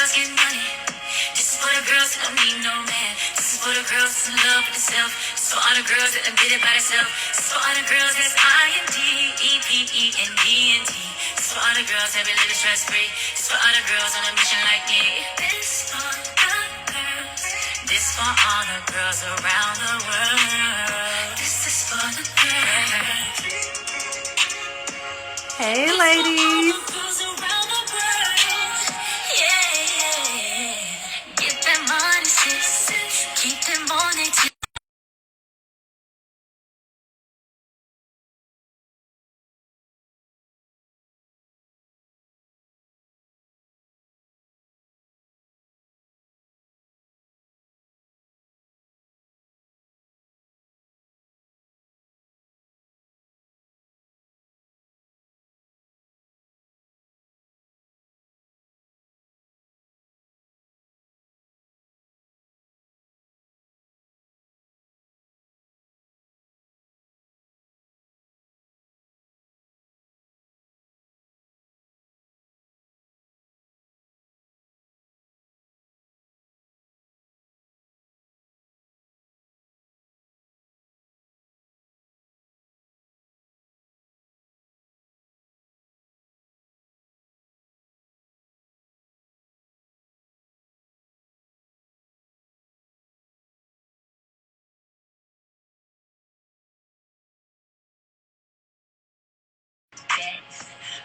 girls get money. This is for the girls that don't need no man. This is for the girls that's in love with themselves. This is for all the girls that done did it by themselves. This is for all the girls that's INDEPENDENT. This is for all the girls that be living stress free. This is for all the girls on a mission like me. This for the girls. This for all the girls around the world. This is for the girls. Hey, ladies.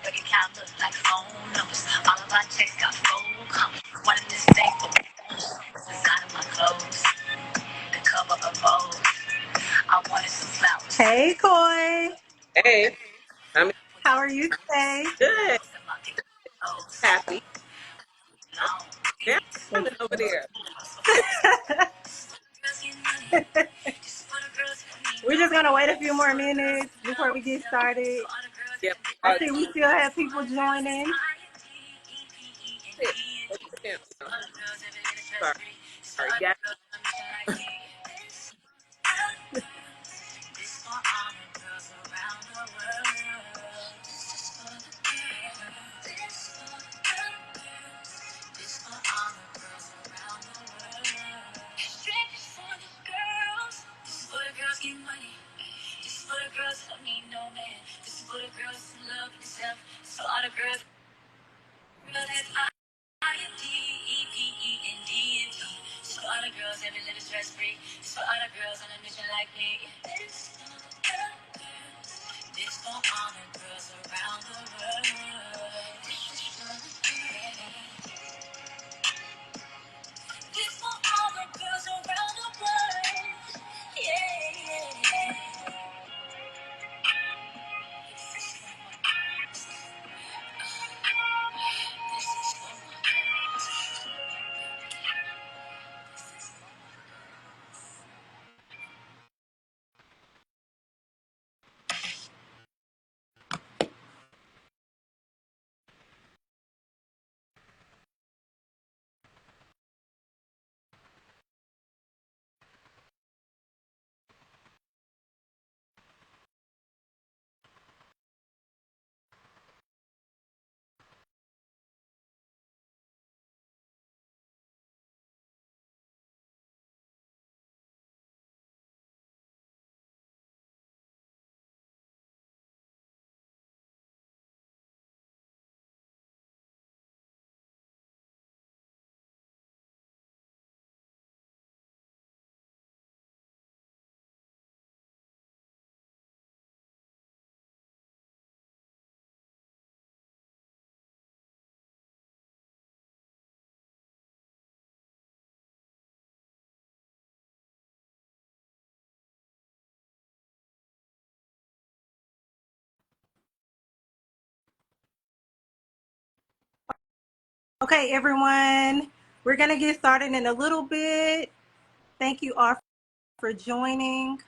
But your count look like phone numbers. All of my checks got full coming. One of this thing for design of my clothes. The cover of Vogue. I wanted some flowers. Hey, Coy. Hey, How are you today? good. Happy. Now I'm over there. We're just gonna wait a few more minutes before we get started. Yep. I see we still have people joining. Sorry. Yeah. Okay, everyone, we're gonna get started in a little bit. Thank you all for joining.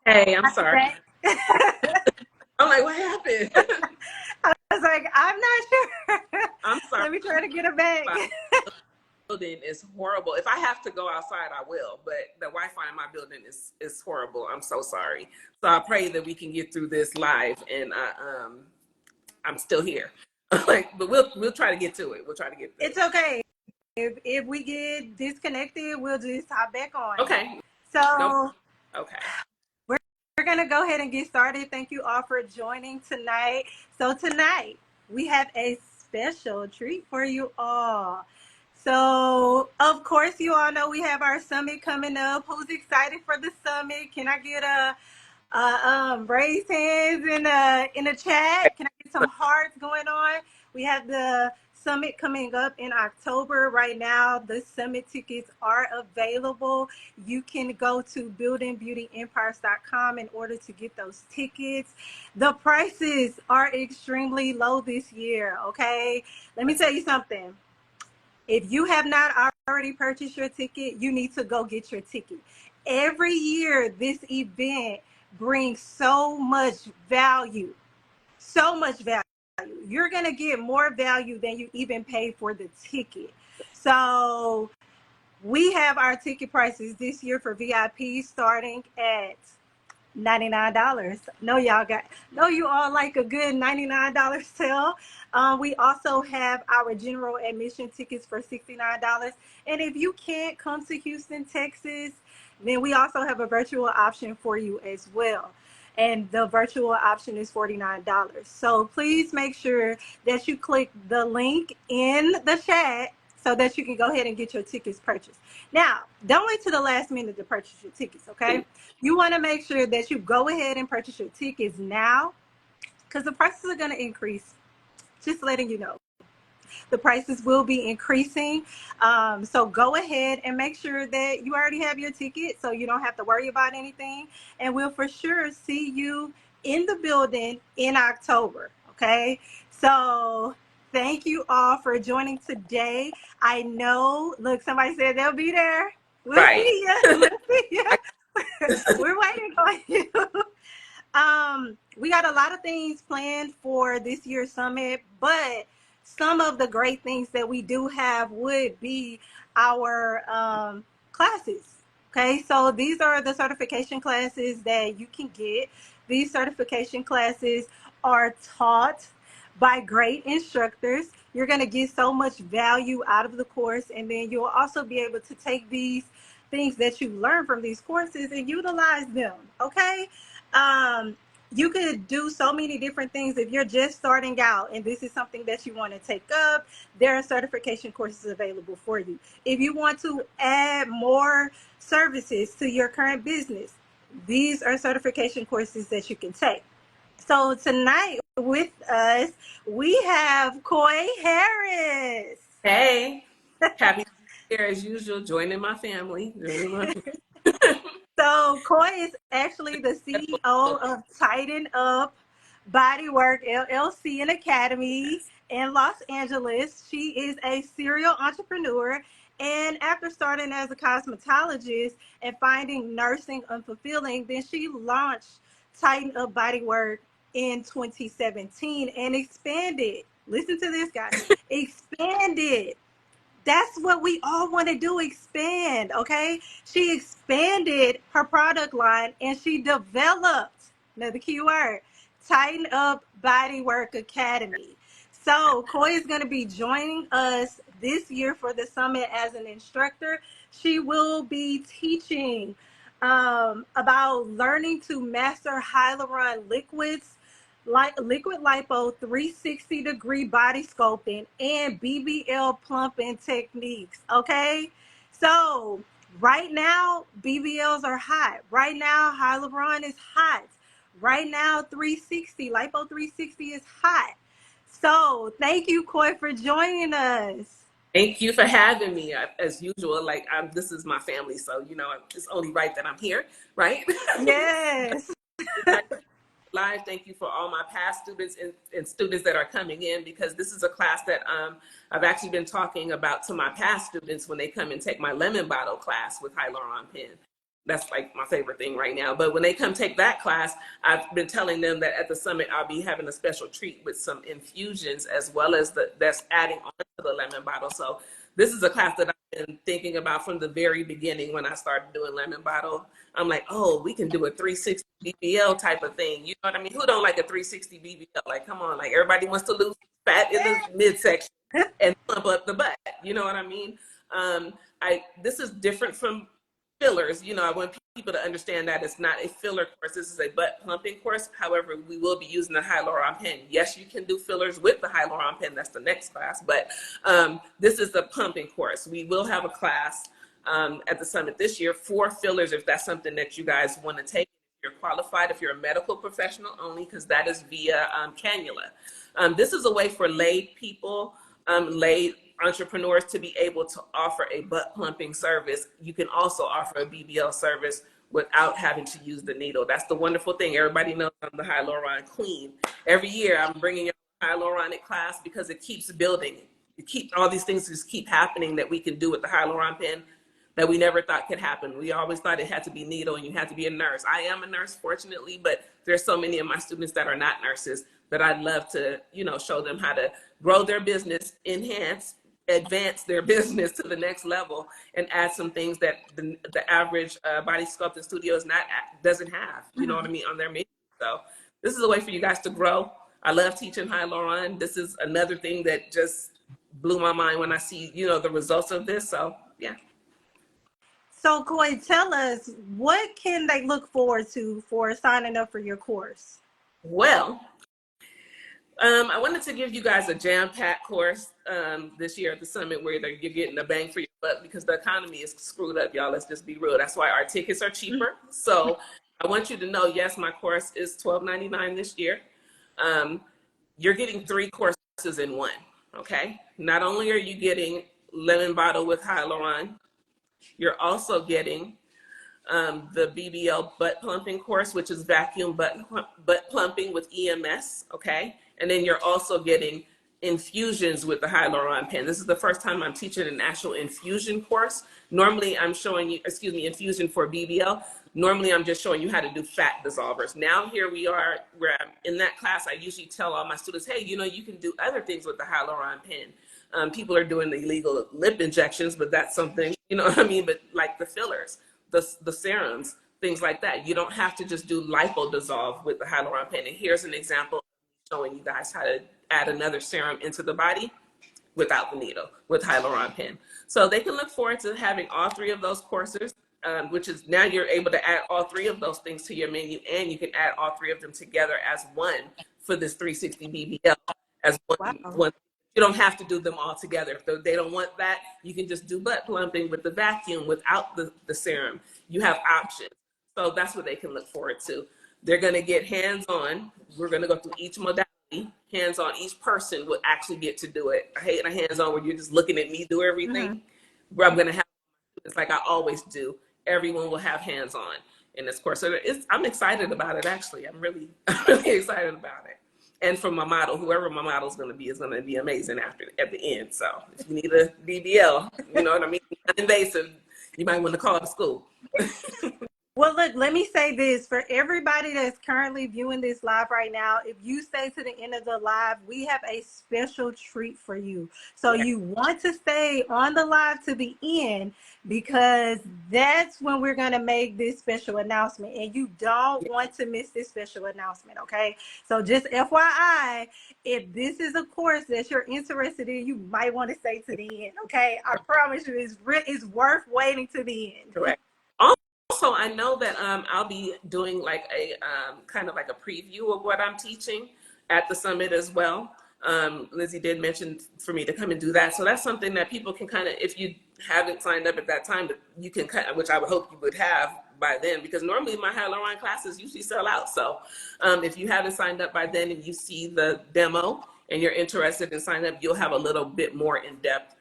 Hey, I'm sorry. I'm like, what happened? I was like, I'm not sure. I'm sorry. Let me try to get it back. My building is horrible. If I have to go outside, I will, but the Wi-Fi in my building is horrible. I'm so sorry. So I pray that we can get through this live, and I'm still here. Like, but we'll try to get to it. We'll try to get through It's okay. If we get disconnected, we'll just hop back on. Okay. So Okay. we're going to go ahead and get started. Thank you all for joining tonight. So tonight, we have a special treat for you all. So, of course, you all know we have our summit coming up. Who's excited for the summit? Can I get a raise hands in the chat? Can I get some hearts going on? We have the summit coming up in October. Right now, the summit tickets are available. You can go to buildingbeautyempires.com in order to get those tickets. The prices are extremely low this year, okay? Let me tell you something. If you have not already purchased your ticket, you need to go get your ticket. Every year, this event brings so much value, so much value. You're going to get more value than you even pay for the ticket. So we have our ticket prices this year for VIP starting at $99. No, you all like a good $99 sale. We also have our general admission tickets for $69. And if you can't come to Houston, Texas, then we also have a virtual option for you as well. And the virtual option is $49. So please make sure that you click the link in the chat so that you can go ahead and get your tickets purchased. Now, don't wait till the last minute to purchase your tickets, okay? You want to make sure that you go ahead and purchase your tickets now because the prices are going to increase. Just letting you know. The prices will be increasing. So go ahead and make sure that you already have your ticket so you don't have to worry about anything. And we'll for sure see you in the building in October, okay? So thank you all for joining today. I know, look, somebody said they'll be there. We'll see you. We'll see you. We're waiting on you. We got a lot of things planned for this year's summit, but some of the great things that we do have would be our classes. Okay, so these are the certification classes that you can get. These certification classes are taught by great instructors. You're going to get so much value out of the course, and then you'll also be able to take these things that you learn from these courses and utilize them. Okay. You could do so many different things if you're just starting out and this is something that you want to take up. There are certification courses available for you. If you want to add more services to your current business, these are certification courses that you can take. So tonight with us, we have Coy Harris. Hey, happy to be here as usual, joining my family. So Coy is actually the CEO of Tighten Up Bodywork LLC and Academy in Los Angeles. She is a serial entrepreneur, and after starting as a cosmetologist and finding nursing unfulfilling, then she launched Tighten Up Bodywork in 2017 and expanded. Listen to this, guys. Expanded. That's what we all want to do, expand, okay? She expanded her product line and she developed, another key word, Tighten Up Bodywork Academy. So Coy is going to be joining us this year for the summit as an instructor. She will be teaching about learning to master hyaluron liquids, like liquid lipo, 360-degree body sculpting, and BBL plumping techniques. Okay, so right now BBLs are hot. Right now hyaluron is hot. Right now 360 lipo 360 is hot. So thank you, Coy, for joining us. Thank you for having me. As usual, like this is my family, so it's only right that I'm here, right? Yes. Live. Thank you for all my past students and students that are coming in, because this is a class that I've actually been talking about to my past students when they come and take my lemon bottle class with hyaluron pen. That's like my favorite thing right now. But when they come take that class, I've been telling them that at the summit, I'll be having a special treat with some infusions as well as that's adding on to the lemon bottle. So this is a class that I've been thinking about from the very beginning when I started doing lemon bottle. I'm like, oh, we can do a 360 BBL type of thing. You know what I mean? Who don't like a 360 BBL? Like, come on, like everybody wants to lose fat in the midsection and plump up the butt. You know what I mean? This is different from fillers. You know, I want people to understand that it's not a filler course. This is a butt plumping course. However, we will be using the hyaluron pen. Yes, you can do fillers with the hyaluron pen. That's the next class. But this is the pumping course. We will have a class at the summit this year for fillers if that's something that you guys want to take. If you're qualified, if you're a medical professional only, because that is via cannula. This is a way for lay people, lay entrepreneurs to be able to offer a butt plumping service. You can also offer a BBL service without having to use the needle. That's the wonderful thing. Everybody knows I'm the hyaluronic queen. Every year I'm bringing a hyaluronic class because it keeps building. All these things just keep happening that we can do with the hyaluron pen that we never thought could happen. We always thought it had to be needle and you had to be a nurse. I am a nurse, fortunately, but there's so many of my students that are not nurses that I'd love to, show them how to grow their business, advance their business to the next level, and add some things that the average body sculpting studio doesn't have, you know what I mean, on their menu. So this is a way for you guys to grow. I love teaching hyaluron. This is another thing that just blew my mind when I see, the results of this. So yeah. So Koi, tell us, what can they look forward to for signing up for your course? Well, I wanted to give you guys a jam-packed course this year at the summit where you're getting a bang for your butt because the economy is screwed up, y'all. Let's just be real. That's why our tickets are cheaper. So I want you to know, yes, my course is $12.99 this year. You're getting 3 courses in one, okay? Not only are you getting lemon bottle with hyaluron, you're also getting the BBL butt plumping course, which is vacuum butt plumping with EMS, okay? And then you're also getting infusions with the hyaluron pen. This is the first time I'm teaching an actual infusion course. Normally I'm showing you, infusion for BBL. Normally I'm just showing you how to do fat dissolvers. Now here we are, where I'm in that class, I usually tell all my students, hey, you can do other things with the hyaluron pen. People are doing the illegal lip injections, but that's something, but like the fillers, the serums, things like that. You don't have to just do lipo dissolve with the hyaluron pen. And here's an example showing you guys how to add another serum into the body without the needle with hyaluron pen. So they can look forward to having all 3 of those courses, which is now you're able to add all 3 of those things to your menu, and you can add all 3 of them together as one for this 360 BBL as one. Wow. You don't have to do them all together. If they don't want that, you can just do butt plumping with the vacuum without the serum. You have options. So that's what they can look forward to. They're going to get hands-on. We're going to go through each modality. Hands-on, each person will actually get to do it. I hate a hands-on where you're just looking at me do everything. Where I'm going to have, it's like I always do. Everyone will have hands-on in this course. So I'm excited about it, actually. I'm really excited about it. And for my model, whoever my model is going to be amazing at the end. So if you need a BBL, you know what I mean, invasive, you might want to call the school. Well, look, let me say this. For everybody that's currently viewing this live right now, if you stay to the end of the live, we have a special treat for you. So you want to stay on the live to the end, because that's when we're going to make this special announcement. And you don't want to miss this special announcement, okay? So just FYI, if this is a course that you're interested in, you might want to stay to the end, okay? I promise you, it's worth waiting to the end. Correct. Also, I know that I'll be doing like a kind of like a preview of what I'm teaching at the summit as well. Lizzie did mention for me to come and do that. So that's something that people can kind of, if you haven't signed up at that time, you can kind of, which I would hope you would have by then, because normally my hyaluron classes usually sell out. So if you haven't signed up by then and you see the demo and you're interested in signing up, you'll have a little bit more in-depth,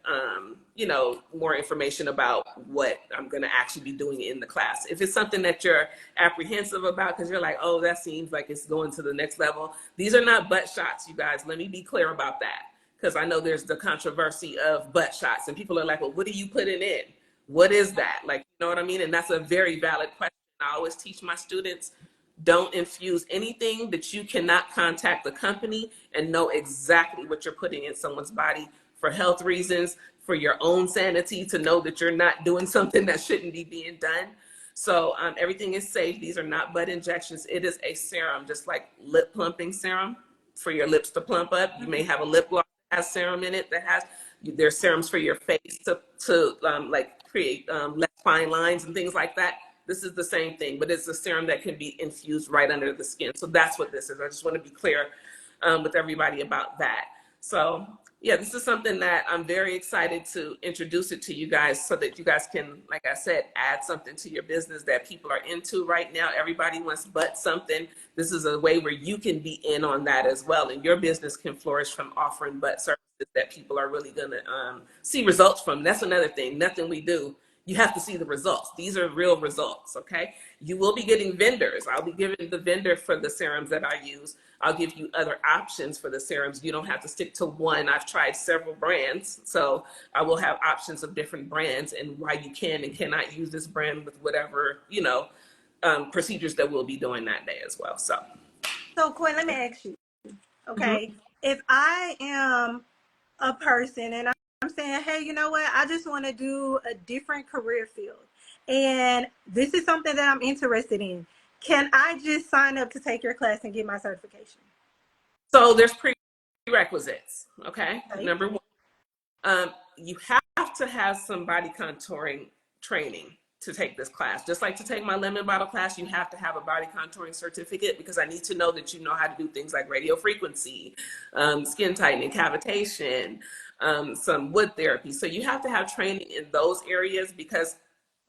more information about what I'm going to actually be doing in the class. If it's something that you're apprehensive about because you're like, oh, that seems like it's going to the next level, these are not butt shots, you guys. Let me be clear about that, because I know there's the controversy of butt shots, and people are like, well, what are you putting in? What is that? Like, you know what I mean? And that's a very valid question. I always teach my students, don't infuse anything that you cannot contact the company and know exactly what you're putting in someone's body for health reasons, for your own sanity, to know that you're not doing something that shouldn't be being done. So everything is safe. These are not butt injections. It is a serum, just like lip plumping serum for your lips to plump up. You may have a lip gloss that has serum in it that has, there's serums for your face to like create less fine lines and things like that. This is the same thing, but it's a serum that can be infused right under the skin. So that's what this is. I just want to be clear with everybody about that. So yeah, this is something that I'm very excited to introduce it to you guys so that you guys can, like I said, add something to your business that people are into right now. Everybody wants butt something. This is a way where you can be in on that as well. And your business can flourish from offering butt services that people are really going to see results from. That's another thing. Nothing we do, you have to see the results. These are real results, okay? You will be getting vendors. I'll be giving the vendor for the serums that I use. I'll give you other options for the serums. You don't have to stick to one. I've tried several brands, so I will have options of different brands and why you can and cannot use this brand with whatever, you know, procedures that we'll be doing that day as well. So Quinn, let me ask you, okay, if I am a person and I'm saying, hey, you know what, I just want to do a different career field and this is something that I'm interested in, can I just sign up to take your class and get my certification? So there's prerequisites, okay? Okay. Number one, you have to have some body contouring training to take this class. Just like to take my lemon bottle class, you have to have a body contouring certificate because I need to know that you know how to do things like radio frequency, skin tightening, cavitation, some wood therapy. So you have to have training in those areas because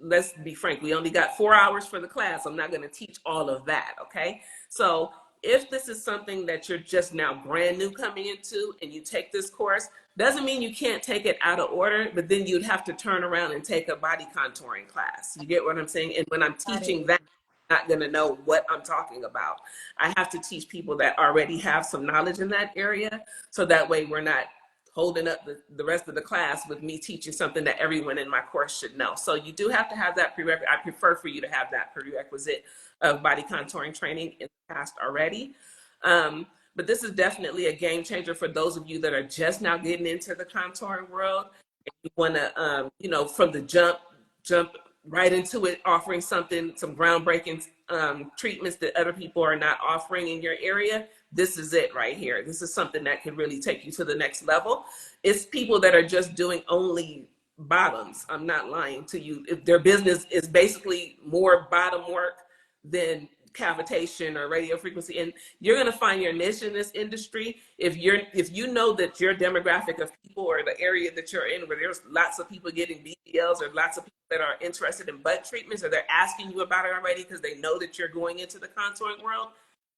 let's be frank, we only got 4 hours for the class. I'm not going to teach all of that, okay? So if this is something that you're just now brand new coming into and you take this course, doesn't mean you can't take it out of order, but then you'd have to turn around and take a body contouring class. You get what I'm saying? And when I'm teaching that, I'm not going to know what I'm talking about. I have to teach people that already have some knowledge in that area, so that way we're not holding up the rest of the class with me teaching something that everyone in my course should know. So you do have to have that prerequisite. I prefer for you to have that prerequisite of body contouring training in the past already. But this is definitely a game changer for those of you that are just now getting into the contouring world. If you want to, you know, from the jump right into it, offering something, some groundbreaking treatments that other people are not offering in your area. This is it right here. This is something that can really take you to the next level. It's people that are just doing only bottoms. I'm not lying to you. If their business is basically more bottom work than cavitation or radio frequency, and you're going to find your niche in this industry if you know that your demographic of people or the area that you're in where there's lots of people getting BBLs or lots of people that are interested in butt treatments, or they're asking you about it already because they know that you're going into the contouring world.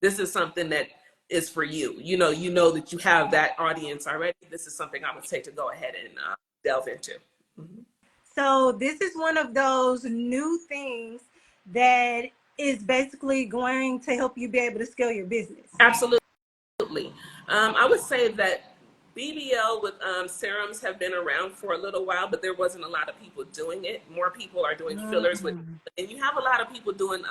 This is something that is for you. You know that you have that audience already. This is something I would say to go ahead and delve into. So this is one of those new things that is basically going to help you be able to scale your business. Absolutely. I would say that BBL with serums have been around for a little while, but there wasn't a lot of people doing it. More people are doing fillers with, and you have a lot of people doing.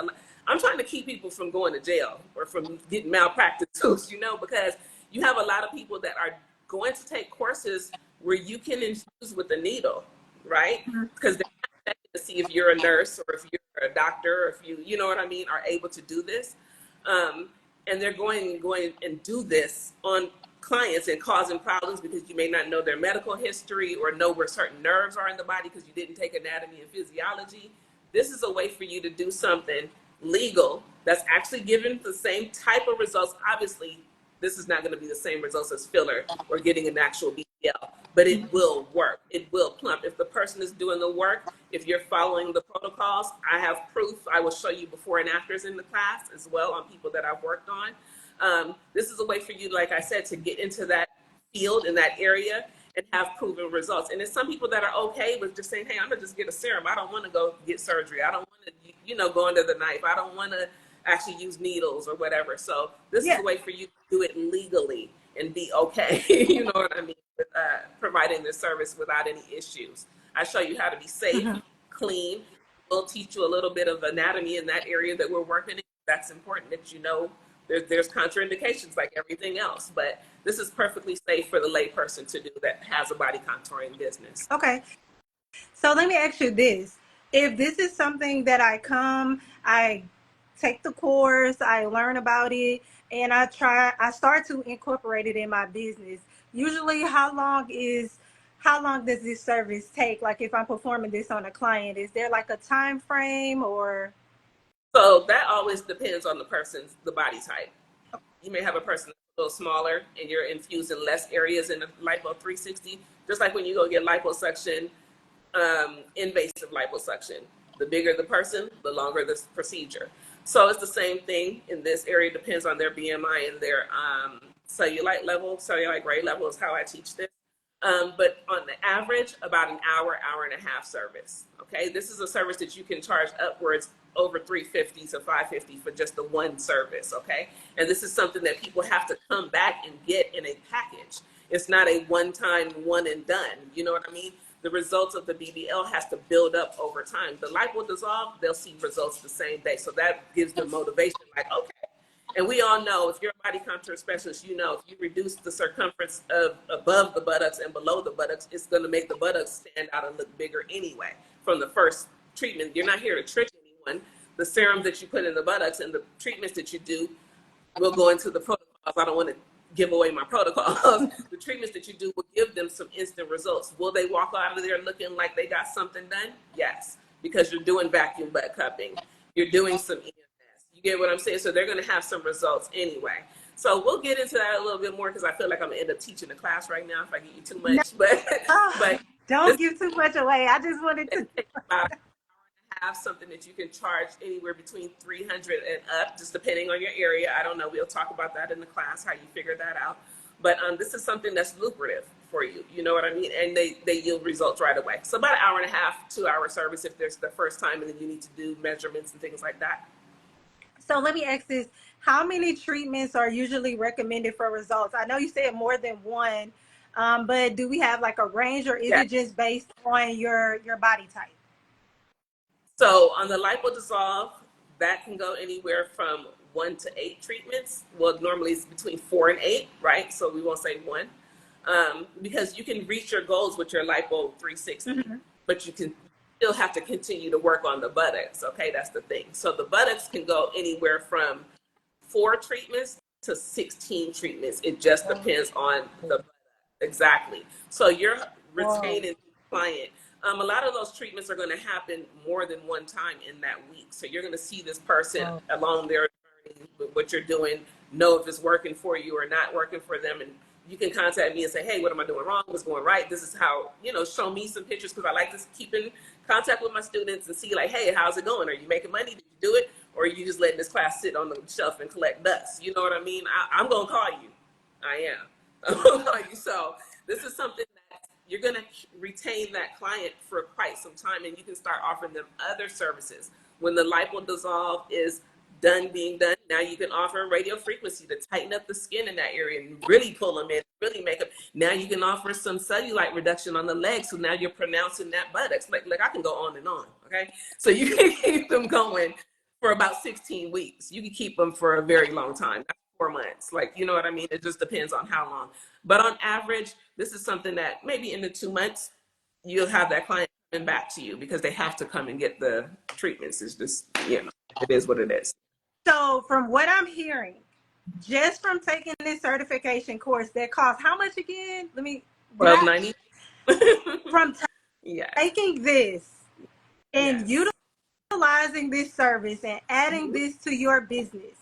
I'm trying to keep people from going to jail or from getting malpractice suits, because you have a lot of people that are going to take courses where you can infuse with a needle, right? Because they're not checking to see if you're a nurse or if you're a doctor or if you know what I mean, are able to do this. And they're going and do this on clients and causing problems because you may not know their medical history or know where certain nerves are in the body because you didn't take anatomy and physiology. This is a way for you to do something legal that's actually giving the same type of results. Obviously, this is not going to be the same results as filler or getting an actual BBL, but it will work. It will plump. If the person is doing the work, if you're following the protocols, I have proof. I will show you before and afters in the class as well on people that I've worked on. This is a way for you, like I said, to get into that field in that area and have proven results. And there's some people that are okay with just saying, hey, I'm gonna just get a serum. I don't want to go get surgery. I don't want to, go under the knife. I don't want to actually use needles or whatever. So this is a way for you to do it legally and be okay. You know what I mean? With providing this service without any issues. I show you how to be safe. clean. We'll teach you a little bit of anatomy in that area that we're working in. That's important that you know there's contraindications like everything else, but this is perfectly safe for the lay person to do that has a body contouring business. Okay. So let me ask you this. If this is something that I take the course, I learn about it, and I start to incorporate it in my business. Usually how long does this service take? Like if I'm performing this on a client, is there like a time frame or? So that always depends on the body type. You may have a person that's a little smaller and you're infusing less areas in the lipo 360, just like when you go get liposuction, invasive liposuction. The bigger the person, the longer the procedure. So it's the same thing in this area. Depends on their BMI and their cellulite level. Cellulite grade level is how I teach this. But on the average, about an hour, hour and a half service. Okay, this is a service that you can charge upwards over $350 to $550 for just the one service. Okay, and this is something that people have to come back and get in a package. It's not a one-time, one and done. You know what I mean? The results of the BBL has to build up over time. The lipo dissolve, they'll see results the same day. So that gives them motivation. Like, okay. And we all know, if you're a body contour specialist, you know if you reduce the circumference of above the buttocks and below the buttocks, it's going to make the buttocks stand out and look bigger anyway. From the first treatment, you're not here to trick anyone. The serum that you put in the buttocks and the treatments that you do will go into the protocols. I don't want to give away my protocols. The treatments that you do will give them some instant results. Will they walk out of there looking like they got something done? Yes, because you're doing vacuum butt cupping. You're doing some EMS. You get what I'm saying? So they're going to have some results anyway. So we'll get into that a little bit more because I feel like I'm going to end up teaching the class right now if I give you too much. But Don't give too much away. I just wanted to have something that you can charge anywhere between $300 and up, just depending on your area. I don't know. We'll talk about that in the class, how you figure that out. But this is something that's lucrative for you. You know what I mean? And they yield results right away. So about an hour and a half, 2 hour service if there's the first time, and then you need to do measurements and things like that. So let me ask this. How many treatments are usually recommended for results? I know you said more than one, but do we have like a range, or is it just based on your body type? So on the lipo dissolve, that can go anywhere from 1 to 8 treatments. Well, normally it's between 4 and 8, right? So we won't say 1, because you can reach your goals with your lipo 360, but you can still have to continue to work on the buttocks. Okay, that's the thing. So the buttocks can go anywhere from 4 treatments to 16 treatments. It just depends on the buttock. Exactly. So you're retaining the client. A lot of those treatments are going to happen more than one time in that week. So you're going to see this person along their journey with what you're doing, know if it's working for you or not working for them. And you can contact me and say, hey, what am I doing wrong? What's going right? This is how, show me some pictures, because I like to keep in contact with my students and see like, hey, how's it going? Are you making money? Did you do it? Or are you just letting this class sit on the shelf and collect dust? You know what I mean? I'm going to call you. I am. I'm going to call you. So this is something that you're going to retain that client for quite some time, and you can start offering them other services. When the lipo dissolve is being done, now you can offer radio frequency to tighten up the skin in that area and really pull them in, really make them. Now you can offer some cellulite reduction on the legs, so now you're pronouncing that buttocks. Like I can go on and on, okay? So you can keep them going for about 16 weeks. You can keep them for a very long time. That's 4 months. Like, you know what I mean? It just depends on how long. But on average, this is something that maybe in the 2 months, you'll have that client coming back to you because they have to come and get the treatments. It's just, it is what it is. So from what I'm hearing, just from taking this certification course, that costs how much again? Let me. $12.90. From taking this and utilizing this service and adding this to your business,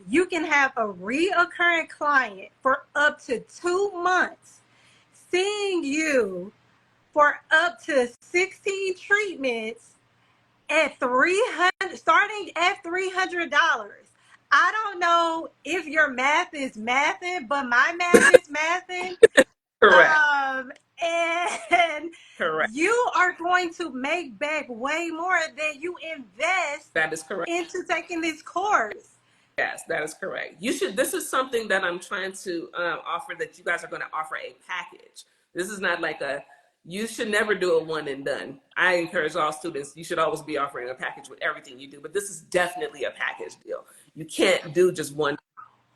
you can have a reoccurring client for up to 2 months, seeing you for up to 16 treatments at starting at $300. I don't know if your math is mathing, but my math is mathing. Correct. And correct. You are going to make back way more than you invest. That is correct. Into taking this course. Yes, that is correct. You should. This is something that I'm trying to offer, that you guys are going to offer a package. This is not like You should never do a one and done. I encourage all students, you should always be offering a package with everything you do, but this is definitely a package deal. You can't do just one.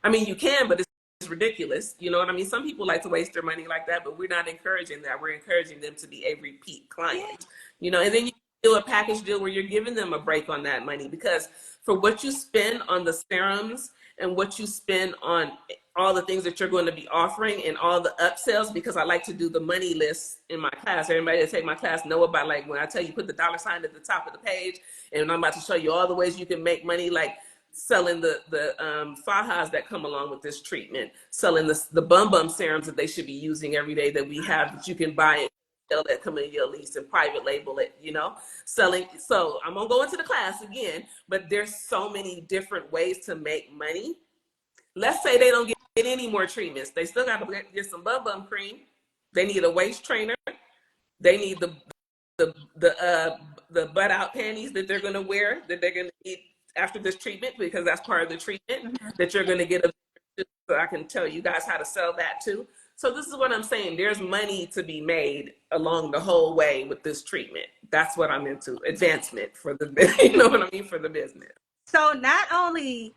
I mean, you can, but it's ridiculous. You know what I mean? Some people like to waste their money like that, but we're not encouraging that. We're encouraging them to be a repeat client, you know, and then you do a package deal where you're giving them a break on that money, because for what you spend on the serums and what you spend on all the things that you're going to be offering and all the upsells, because I like to do the money list in my class. Everybody that take my class know about, like, when I tell you put the dollar sign at the top of the page, and I'm about to show you all the ways you can make money, like selling the fajas that come along with this treatment, selling the bum bum serums that they should be using every day that we have, that you can buy and sell at Camellia, Alise, and private label it, you know, selling. So I'm gonna go into the class again, but there's so many different ways to make money. Let's say they don't get any more treatments. They still got to get some bum bum cream. They need a waist trainer. They need the butt out panties that they're gonna wear, that they're gonna need after this treatment, because that's part of the treatment that you're gonna get. So I can tell you guys how to sell that too. So this is what I'm saying. There's money to be made along the whole way with this treatment. That's what I'm into. Advancement for the, you know what I mean, for the business. So not only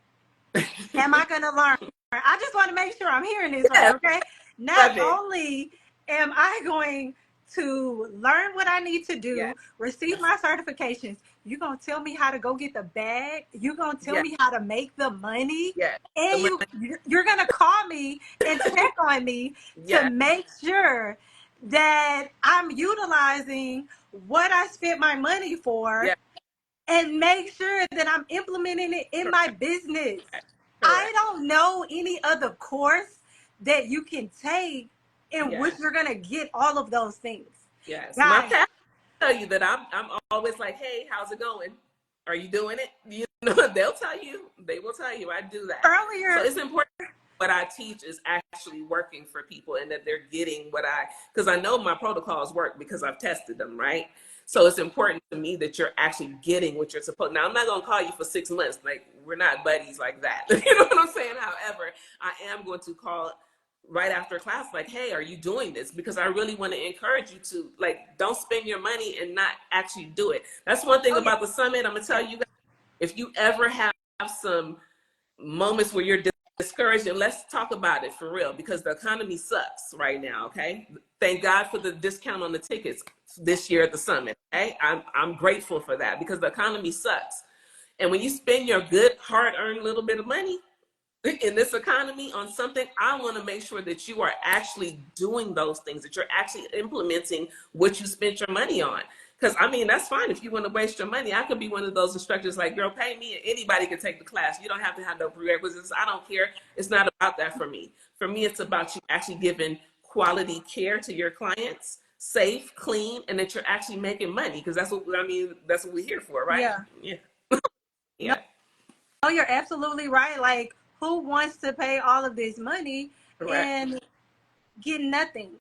am I going to learn, I just want to make sure I'm hearing this right, okay? Not only am I going to learn what I need to do, receive my certifications, you're going to tell me how to go get the bag, you're going to tell me how to make the money, and you're going to call me and check on me to make sure that I'm utilizing what I spent my money for, and make sure that I'm implementing it in my business. I don't know any other course that you can take in which you're gonna get all of those things. Yes, my pastor tell you that I'm always like, hey, how's it going? Are you doing it? You know, they'll tell you. They will tell you. I do that. Earlier, so it's important what I teach is actually working for people, and that they're getting what because I know my protocols work because I've tested them, right? So it's important to me that you're actually getting what you're supposed. Now, I'm not going to call you for 6 months. Like, we're not buddies like that. You know what I'm saying? However, I am going to call right after class, like, hey, are you doing this? Because I really want to encourage you to, like, don't spend your money and not actually do it. That's one thing about the summit. I'm going to tell you guys, if you ever have some moments where you're discouraged, and let's talk about it for real, because the economy sucks right now, okay? Thank God for the discount on the tickets this year at the summit, okay? I'm grateful for that, because the economy sucks. And when you spend your good, hard-earned little bit of money in this economy on something, I want to make sure that you are actually doing those things, that you're actually implementing what you spent your money on. Because, I mean, that's fine if you want to waste your money. I could be one of those instructors like, girl, pay me, and anybody can take the class. You don't have to have no prerequisites. I don't care. It's not about that for me. For me, it's about you actually giving quality care to your clients, safe, clean, and that you're actually making money. Because that's what, I mean, that's what we're here for, right? Yeah. No, you're absolutely right. Like, who wants to pay all of this money and get nothing?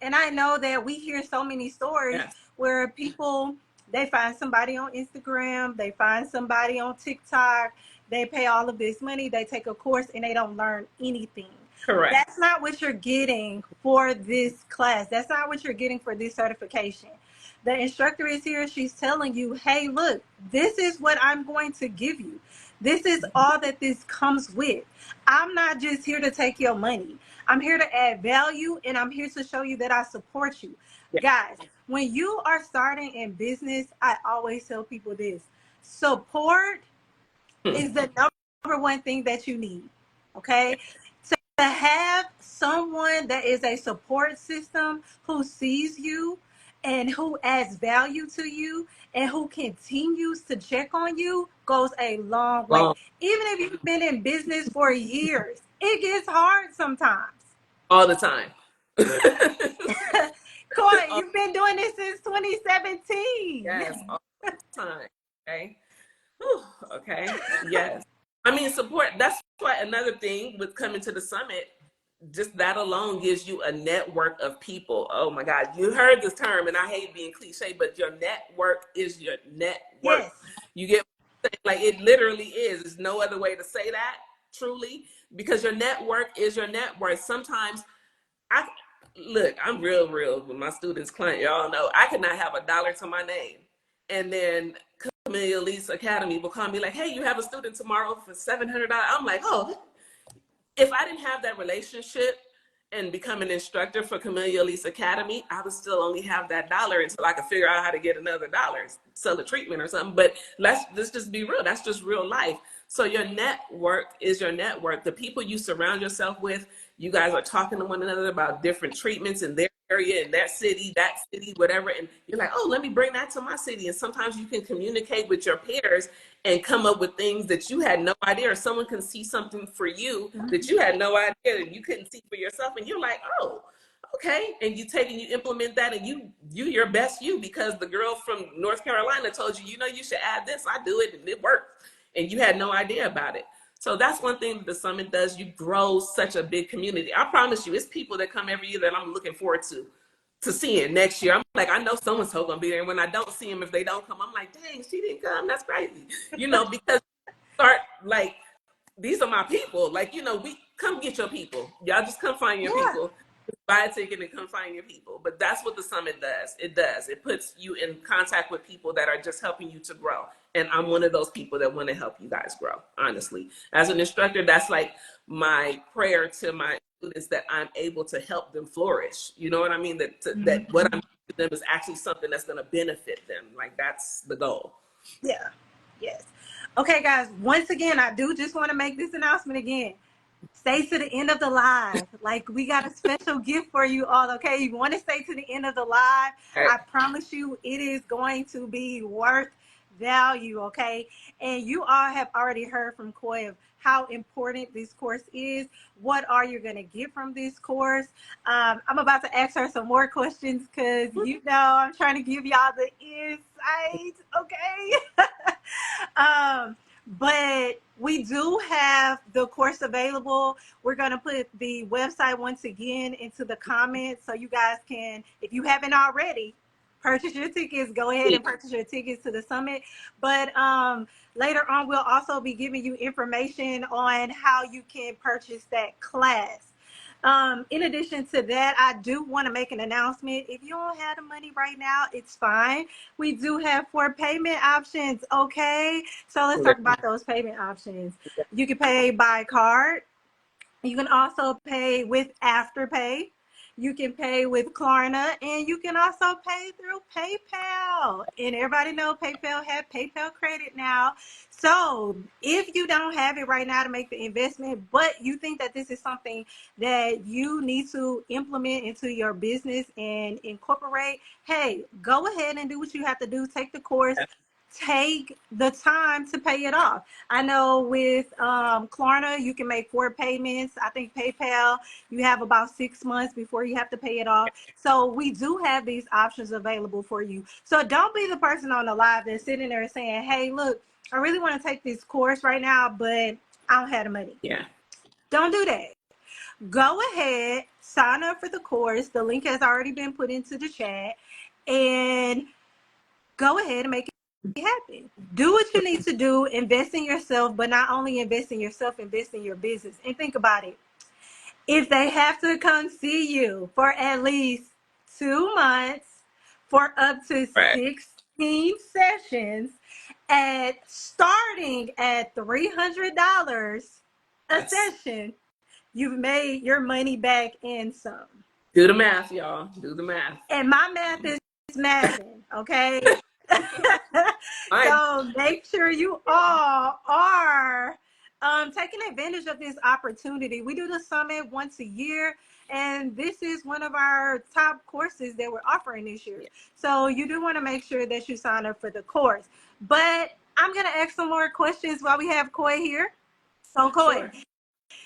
And I know that we hear so many stories where people, they find somebody on Instagram, they find somebody on TikTok, they pay all of this money, they take a course, and they don't learn anything. Correct. That's not what you're getting for this class. That's not what you're getting for this certification. The instructor is here. She's telling you, hey, look, this is what I'm going to give you. This is all that this comes with. I'm not just here to take your money. I'm here to add value, and I'm here to show you that I support you. Guys, when you are starting in business, I always tell people this. Support is the number one thing that you need, okay? To have someone that is a support system who sees you and who adds value to you and who continues to check on you goes a long way. Even if you've been in business for years, it gets hard sometimes. All the time. Corey, you've been doing this since 2017. Yes, all the time. Okay. Whew, okay. Yes. I mean, support. That's why another thing with coming to the summit, just that alone gives you a network of people. Oh my God, you heard this term, and I hate being cliche, but your network is your network. Yes. You get, like, it literally is. There's no other way to say that, truly, because your network is your network. Sometimes look, I'm real with my students, client. Y'all know I could not have $1 to my name, and then Camellia Alise Academy will call me like, "Hey, you have a student tomorrow for $700." I'm like, "Oh." If I didn't have that relationship and become an instructor for Camellia Alise Academy, I would still only have that dollar until I could figure out how to get another dollar, sell a treatment or something. But let's just be real. That's just real life. So your network is your network. The people you surround yourself with, you guys are talking to one another about different treatments in their area, in that city, whatever. And you're like, oh, let me bring that to my city. And sometimes you can communicate with your peers and come up with things that you had no idea, or someone can see something for you that you had no idea that you couldn't see for yourself. And you're like, oh, okay. And you take and you implement that, and you your best you, because the girl from North Carolina told you, you should add this. I do it and it works. And you had no idea about it. So that's one thing that the summit does. You grow such a big community. I promise you, it's people that come every year that I'm looking forward to seeing next year. I'm like, I know someone's gonna be there. And when I don't see them, if they don't come, I'm like, dang, she didn't come. That's crazy. Because start like, these are my people. Like, we come get your people. Y'all just come find your people. Buy a ticket and come find your people. But that's what the summit does. It puts you in contact with people that are just helping you to grow. And I'm one of those people that want to help you guys grow, honestly. As an instructor, that's like my prayer to my students, that I'm able to help them flourish. You know what I mean? That what I'm doing to them is actually something that's going to benefit them. Like, that's the goal. Yeah. Yes. Okay, guys, once again, I do just want to make this announcement again. Stay to the end of the live. Like, we got a special gift for you all, okay? You want to stay to the end of the live. Right. I promise you it is going to be worth value, okay? And you all have already heard from Koy of how important this course is. What are you going to get from this course? I'm about to ask her some more questions because, I'm trying to give y'all the insight, okay? But we do have the course available. We're going to put the website once again into the comments so you guys can, if you haven't already, purchase your tickets. Go ahead and purchase your tickets to the summit. But later on, we'll also be giving you information on how you can purchase that class. In addition to that, I do want to make an announcement. If you don't have the money right now, it's fine. We do have 4 payment options, okay? So let's talk about those payment options. You can pay by card. You can also pay with Afterpay. You can pay with Klarna, and you can also pay through PayPal. And everybody know PayPal have PayPal credit now. So if you don't have it right now to make the investment, but you think that this is something that you need to implement into your business and incorporate, hey, go ahead and do what you have to do. Take the course. Take the time to pay it off. I know with Klarna, you can make 4 payments. I think PayPal, you have about 6 months before you have to pay it off. So we do have these options available for you. So don't be the person on the live that's sitting there saying, hey, look, I really want to take this course right now, but I don't have the money. Yeah. Don't do that. Go ahead, sign up for the course. The link has already been put into the chat, and go ahead and make it happen. Do what you need to do. Invest in yourself, but not only invest in yourself, invest in your business. And think about it. If they have to come see you for at least 2 months for up to 16 sessions starting at $300 a session, you've made your money back and some. Do the math, y'all. Do the math. And my math is mathing, okay? So make sure you all are taking advantage of this opportunity. We do the summit once a year, and this is one of our top courses that we're offering this year. So you do want to make sure that you sign up for the course. But I'm going to ask some more questions while we have Koy here. So Koy,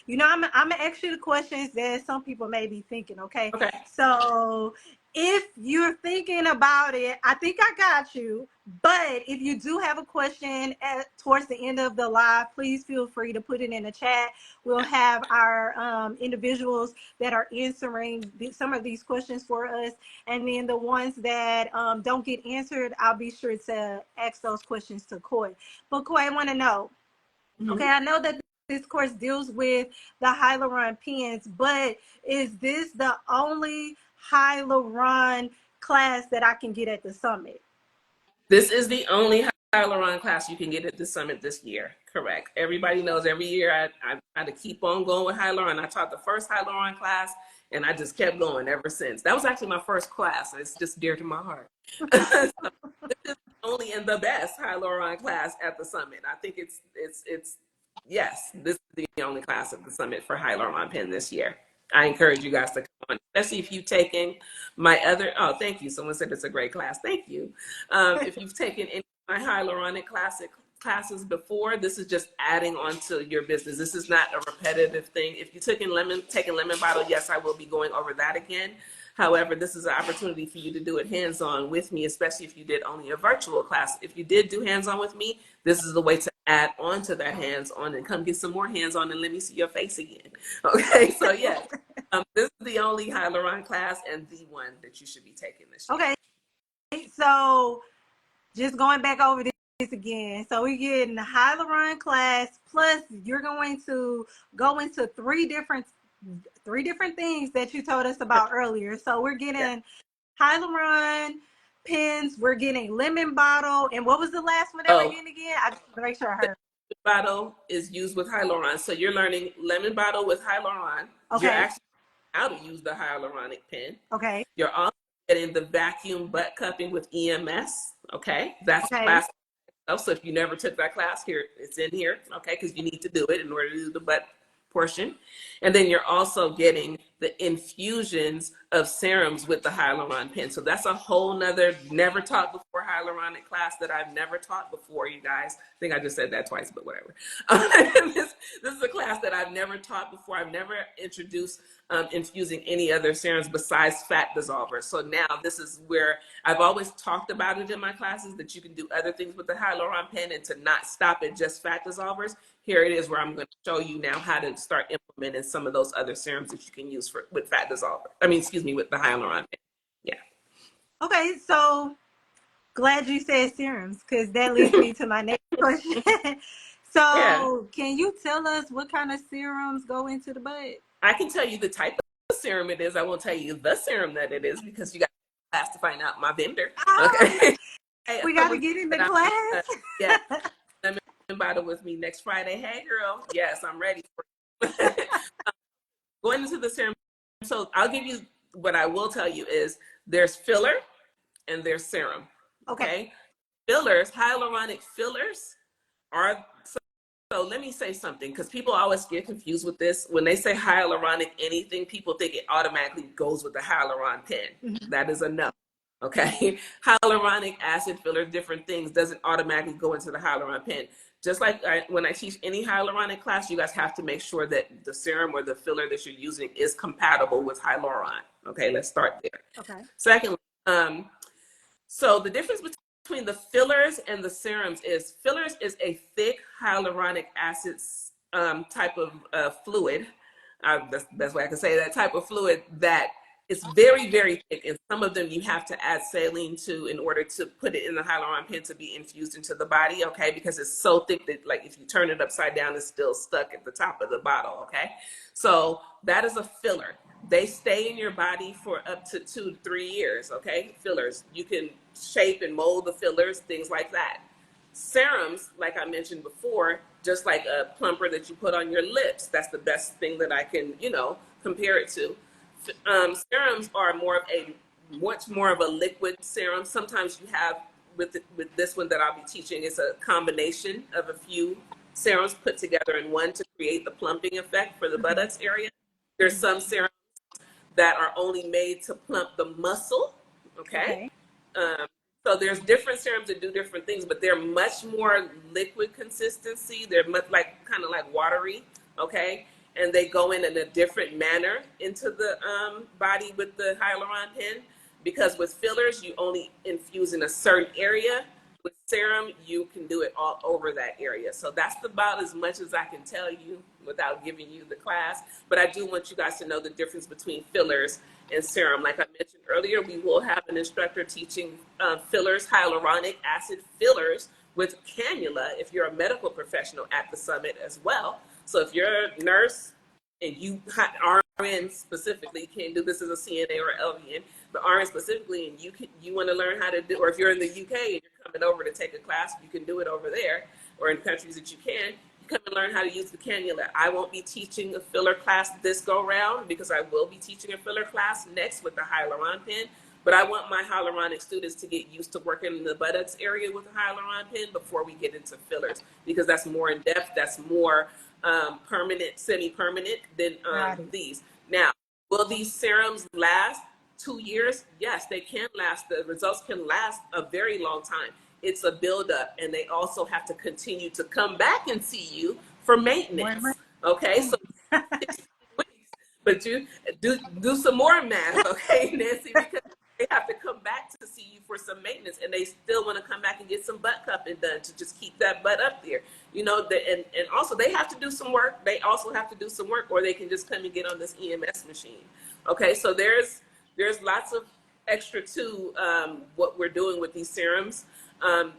I'm going to ask you the questions that some people may be thinking, okay? So if you're thinking about it, I think I got you. But if you do have a question towards the end of the live, please feel free to put it in the chat. We'll have our individuals that are answering some of these questions for us. And then the ones that don't get answered, I'll be sure to ask those questions to Koy. But Koy, I want to know, okay, I know that this course deals with the hyaluron pens, but is this the only hyaluron class that I can get at the summit? This is the only hyaluron class you can get at the summit this year. Correct. Everybody knows every year I try to keep on going with hyaluron. I taught the first hyaluron class and I just kept going ever since. That was actually my first class. It's just dear to my heart. So this is only in the best hyaluron class at the summit. I think it's yes, this is the only class at the summit for hyaluron pen this year. I encourage you guys to come on, especially if you've taken my other, oh, thank you. Someone said it's a great class. Thank you. If you've taken any of my hyaluronic classes before, this is just adding on to your business. This is not a repetitive thing. If you've taken lemon bottle, yes, I will be going over that again. However, this is an opportunity for you to do it hands-on with me, especially if you did only a virtual class. If you did do hands-on with me, this is the way to add on to that hands-on and come get some more hands-on and let me see your face again. Okay, so yes, this is the only hyaluron class and the one that you should be taking this year. Okay, so just going back over this again. So we're getting the hyaluron class, plus you're going to go into three different things that you told us about earlier. So we're getting hyaluron pens, we're getting lemon bottle, and what was the last one that we're getting again? I just want to make sure I heard. Bottle is used with hyaluron. So you're learning lemon bottle with hyaluron. Okay. You're actually how to use the hyaluronic pen. Okay. You're also getting the vacuum butt cupping with EMS. Okay. That's class. So if you never took that class, here it's in here. Okay, because you need to do it in order to do the butt portion. And then you're also getting the infusions of serums with the hyaluron pen. So that's a whole nother never taught before hyaluronic class that I've never taught before, you guys. I think I just said that twice, but whatever. This is a class that I've never taught before. I've never introduced infusing any other serums besides fat dissolvers. So now this is where I've always talked about it in my classes, that you can do other things with the hyaluron pen and to not stop at just fat dissolvers. Here it is where I'm going to show you now how to start implementing some of those other serums that you can use with fat dissolver. With the hyaluron pen. Yeah. Okay, so glad you said serums, because that leads me to my next question. So can you tell us what kind of serums go into the butt? I can tell you the type of serum it is. I won't tell you the serum that it is because you got class to find out my vendor. Okay. We got to get in the class. Yeah. Bottle with me next Friday. Hey girl, yes, I'm ready for it. Going into the serum, so I'll give you what I will tell you is there's filler and there's serum. Okay. Fillers, hyaluronic fillers are, so let me say something, because people always get confused with this. When they say hyaluronic anything, people think it automatically goes with the hyaluron pen. Mm-hmm. That is a no. Okay. Hyaluronic acid filler, different things, doesn't automatically go into the hyaluron pen. Just like when I teach any hyaluronic class, you guys have to make sure that the serum or the filler that you're using is compatible with hyaluron. Okay, let's start there. Okay. Secondly, so the difference between the fillers and the serums is fillers is a thick hyaluronic acid type of fluid. That's the best way I can say that type of fluid that it's very, very thick, and some of them you have to add saline to in order to put it in the hyaluron pen to be infused into the body, okay? Because it's so thick that, like, if you turn it upside down, it's still stuck at the top of the bottle, okay? So that is a filler. They stay in your body for up to 2 to 3 years, okay? Fillers. You can shape and mold the fillers, things like that. Serums, like I mentioned before, just like a plumper that you put on your lips, that's the best thing that I can, compare it to. Serums are much more of a liquid serum. Sometimes you have with this one that I'll be teaching, it's a combination of a few serums put together in one to create the plumping effect for the buttocks area. There's some serums that are only made to plump the muscle. Okay. So there's different serums that do different things, but they're much more liquid consistency. They're much kind of like watery. Okay. And they go in a different manner into the body with the hyaluron pen, because with fillers, you only infuse in a certain area. With serum, you can do it all over that area. So that's about as much as I can tell you without giving you the class. But I do want you guys to know the difference between fillers and serum. Like I mentioned earlier, we will have an instructor teaching fillers, hyaluronic acid fillers with cannula if you're a medical professional at the summit as well. So if you're a nurse and you RN specifically can't do this as a CNA or LVN, but RN specifically, and you want to learn how to do, or if you're in the UK and you're coming over to take a class, you can do it over there, or in countries that you can. You come and learn how to use the cannula. I won't be teaching a filler class this go round because I will be teaching a filler class next with the hyaluron pen. But I want my hyaluronic students to get used to working in the buttocks area with a hyaluron pen before we get into fillers, because that's more in depth, that's more permanent, semi-permanent than these. Now, will these serums last 2 years? Yes, they can last. The results can last a very long time. It's a buildup, and they also have to continue to come back and see you for maintenance. Okay, so 6 weeks, but you do some more math, okay, Nancy, because they have to come back to see you for some maintenance, and they still want to come back and get some butt cupping done to just keep that butt up there. You know, and also they have to do some work. They also have to do some work, or they can just come and get on this EMS machine. Okay, so there's lots of extra to what we're doing with these serums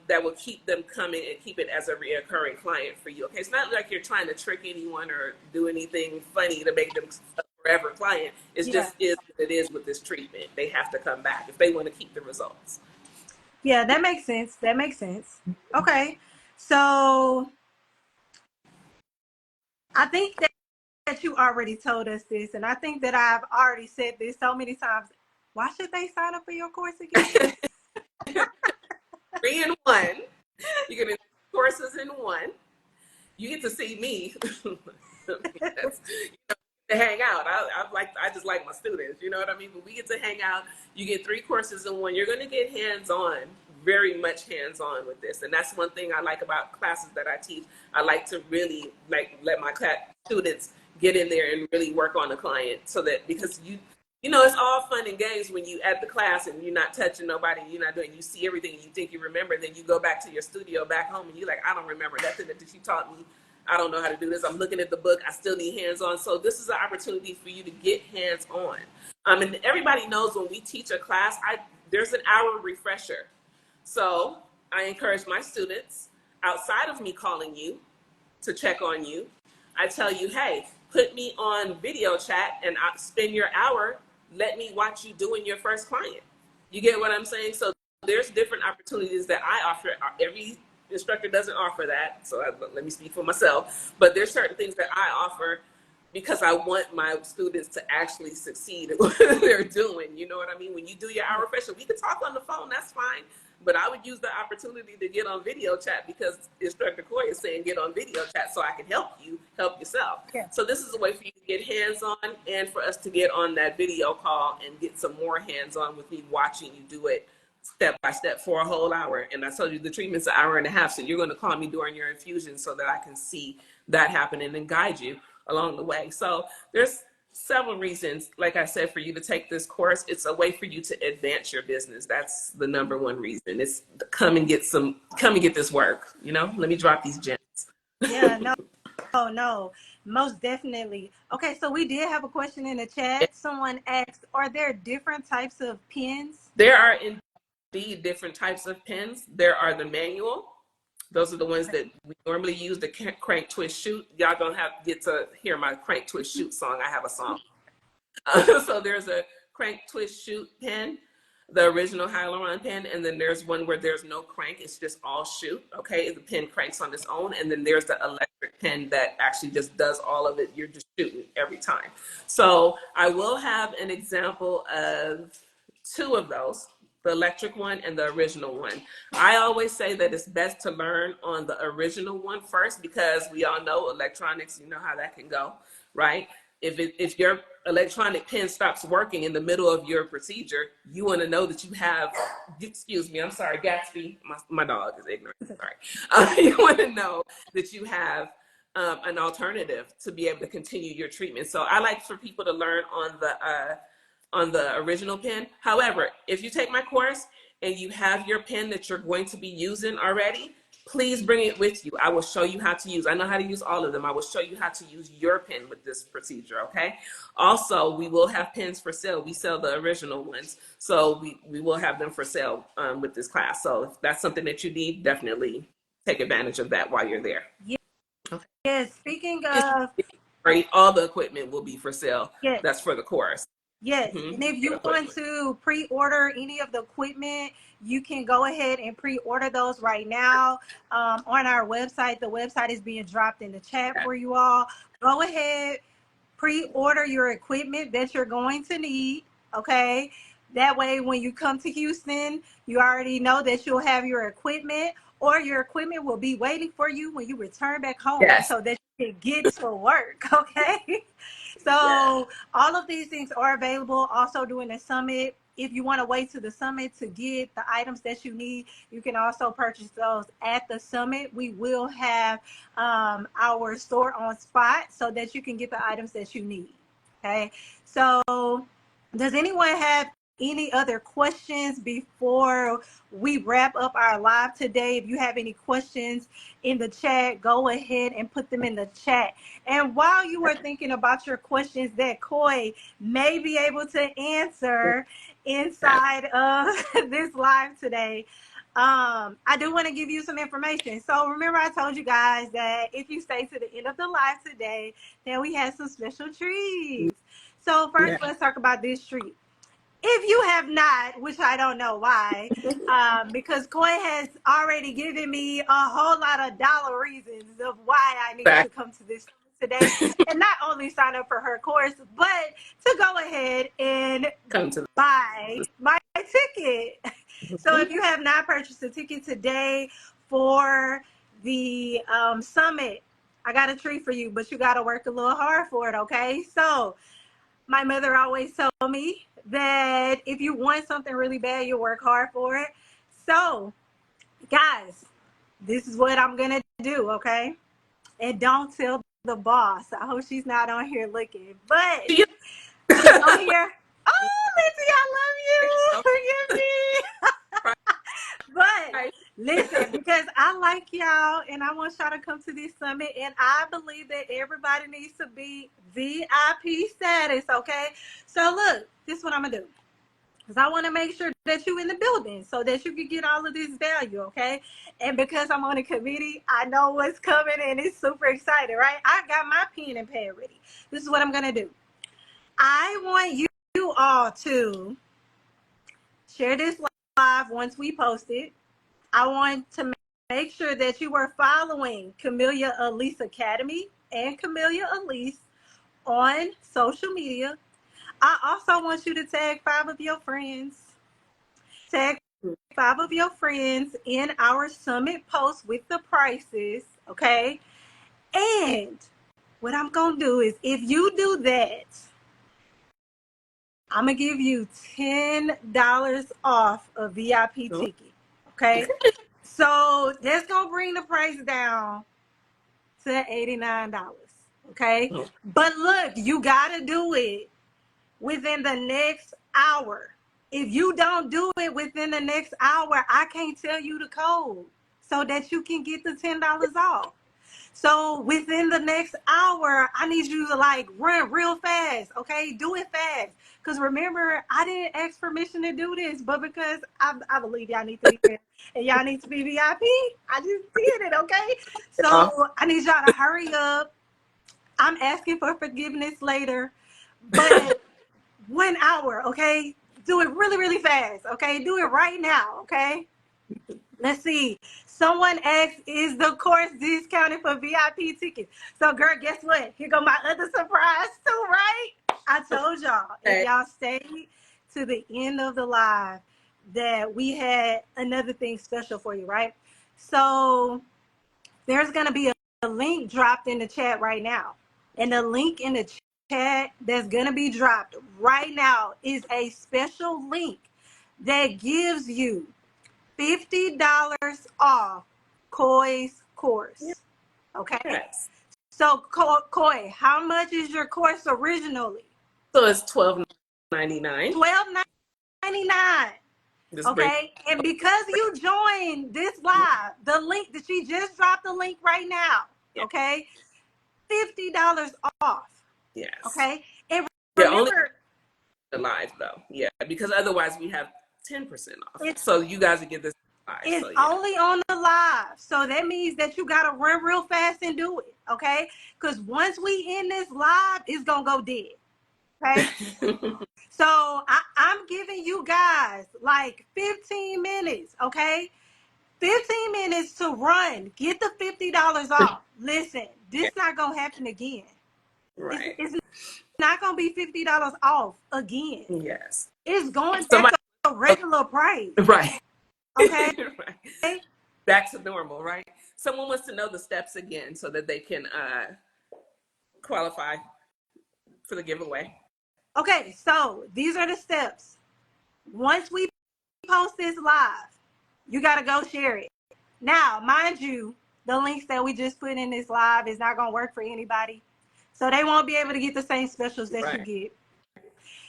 that will keep them coming and keep it as a reoccurring client for you. Okay, it's not like you're trying to trick anyone or do anything funny to make them a forever client. It's just is what it is with this treatment. They have to come back if they want to keep the results. Yeah, that makes sense. That makes sense. Okay, so I think that you already told us this, and I think that I've already said this so many times. Why should they sign up for your course again? 3 in 1. You're gonna do courses in 1. You get to see me. To hang out. I just like my students, you know what I mean? But we get to hang out. You get 3 courses in 1. You're going to get hands-on, very much hands-on with this. And that's one thing I like about classes that I teach. I like to really let my students get in there and really work on the client, so that, because you know, it's all fun and games when you at the class and you're not touching nobody, you're not doing, you see everything and you think you remember, then you go back to your studio back home and you're like, I don't remember nothing that she taught me. I don't know how to do this. I'm looking at the book. I still need hands-on. So this is an opportunity for you to get hands-on. And everybody knows when we teach a class, there's an hour refresher. So I encourage my students, outside of me calling you to check on you, I tell you, hey, put me on video chat and I'll spend your hour. Let me watch you doing your first client. You get what I'm saying? So there's different opportunities that I offer. Every instructor doesn't offer that, so let me speak for myself. But there's certain things that I offer because I want my students to actually succeed at what they're doing. You know what I mean? When you do your hour refresher, we can talk on the phone, that's fine. But I would use the opportunity to get on video chat because Instructor Coy is saying get on video chat so I can help you help yourself. Yeah. So this is a way for you to get hands-on and for us to get on that video call and get some more hands-on with me watching you do it step by step for a whole hour. And I told you the treatment's an hour and a half, so you're going to call me during your infusion so that I can see that happening and guide you along the way. So there's several reasons, like I said, for you to take this course. It's a way for you to advance your business. That's the number one reason. It's come and get this work. You know, let me drop these gems. Yeah, no, most definitely. Okay, so we did have a question in the chat. Someone asked, are there different types of pens? There are indeed different types of pens. There are the manual. Those are the ones that we normally use, the crank, twist, shoot. Y'all gonna get to hear my crank, twist, shoot song. I have a song. So there's a crank, twist, shoot pen, the original hyaluron pen, and then there's one where there's no crank. It's just all shoot, okay? The pen cranks on its own, and then there's the electric pen that actually just does all of it. You're just shooting every time. So I will have an example of 2 of those, the electric one and the original one. I always say that it's best to learn on the original one first because we all know electronics, you know how that can go, right? If your electronic pen stops working in the middle of your procedure, you want to know that you have, excuse me, I'm sorry, Gatsby, my dog is ignorant, sorry. You want to know that you have an alternative to be able to continue your treatment. So I like for people to learn on the original pen. However, if you take my course and you have your pen that you're going to be using already, please bring it with you. I will show you how to use. I know how to use all of them. I will show you how to use your pen with this procedure, okay? Also, we will have pens for sale. We sell the original ones. So we will have them for sale with this class. So if that's something that you need, definitely take advantage of that while you're there. Okay. Yes, speaking It's of, great. All the equipment will be for sale. yes, That's for the course. yes. Mm-hmm. And if For the you want equipment. to pre-order any of the equipment, you can go ahead and pre-order those right now on our website. The website is being dropped in the chat Yeah. for you all. Go ahead, pre-order your equipment that you're going to need, okay? That way when you come to Houston, you already know that you'll have your equipment, or your equipment will be waiting for you when you return back home Yes. so that you can get to work, okay? Yeah. So all of these things are available also during the summit. If you want to wait to the summit to get the items that you need, you can also purchase those at the summit. We will have our store on spot so that you can get the items that you need. Okay. So does anyone have any other questions before we wrap up our live today? If you have any questions in the chat, go ahead and put them in the chat. And while you are thinking about your questions that Koi may be able to answer inside of this live today, I do want to give you some information. So remember I told you guys that if you stay to the end of the live today, then we have some special treats. So first, Yeah. let's talk about this treat. If you have not, which I don't know why, because Koi has already given me a whole lot of dollar reasons of why I need to Back. come to this today, and not only sign up for her course, but to go ahead and Come to buy my ticket. So the if you have not purchased a ticket today for the summit, I got a treat for you, but you got to work a little hard for it, okay? So my mother always told me that if you want something really bad, you work hard for it. So, guys, this is what I'm going to do, okay? And don't tell the boss. I hope she's not on here looking. But See you. she's on here. Oh, Lizzie, I love you. Forgive me. But Right. listen, because I like y'all and I want y'all to come to this summit, and I believe that everybody needs to be VIP status, okay? So look, this is what I'm gonna do. Because I want to make sure that you in the building so that you can get all of this value, okay? And because I'm on a committee, I know what's coming and it's super exciting, right? I got my pen and pad ready. This is what I'm gonna do. I want you all to share this live once we post it. I want to make sure that you are following Camellia Alise Academy and Camellia Alise on social media. I also want you to tag 5 of your friends. Tag 5 of your friends in our summit post with the prices, okay? And what I'm going to do is if you do that, I'm going to give you $10 off a VIP ticket, okay? So that's going to bring the price down to $89, okay? Oh, But look, you got to do it within the next hour. If you don't do it within the next hour, I can't tell you the code so that you can get the $10 off. So within the next hour, I need you to like run real fast, okay? Do it fast. Because remember, I didn't ask permission to do this, but because I believe y'all need to be here and y'all need to be VIP, I just did it, okay? yeah. So I need y'all to hurry up. I'm asking for forgiveness later, but 1 hour, okay? Do it really, really fast, okay? Do it right now, okay? Let's see. Someone asked, is the course discounted for VIP tickets? So, girl, guess what? Here go my other surprise too, right? I told y'all, if Okay. y'all stayed to the end of the live, that we had another thing special for you, right? So, there's going to be a link dropped in the chat right now. And the link in the chat that's going to be dropped right now is a special link that gives you $50 off Koi's course. Okay? Yes. So, Koi, how much is your course originally? So it's $12.99. $12.99. Just break. Okay? And because you joined this live, the link that she just dropped the link right now. Yeah. Okay? $50 off. Yes. Okay? And Yeah. Only remember, the live though. Yeah. Because otherwise we have 10% off. it's So you guys would get this It's So yeah. only on the live. So that means that you got to run real fast and do it. Okay. Because once we end this live, it's going to go dead. Okay. So I'm giving you guys like 15 minutes. Okay. 15 minutes to run. Get the $50 off. Listen, this not going to happen again. Right. It's not going to be $50 off again. Yes. It's going back Somebody, to a regular price. right. Okay. Right. Back to normal, right? Someone wants to know the steps again so that they can qualify for the giveaway. Okay, so these are the steps. Once we post this live, you got to go share it. Now, mind you, the links that we just put in this live is not going to work for anybody. So they won't be able to get the same specials that you get.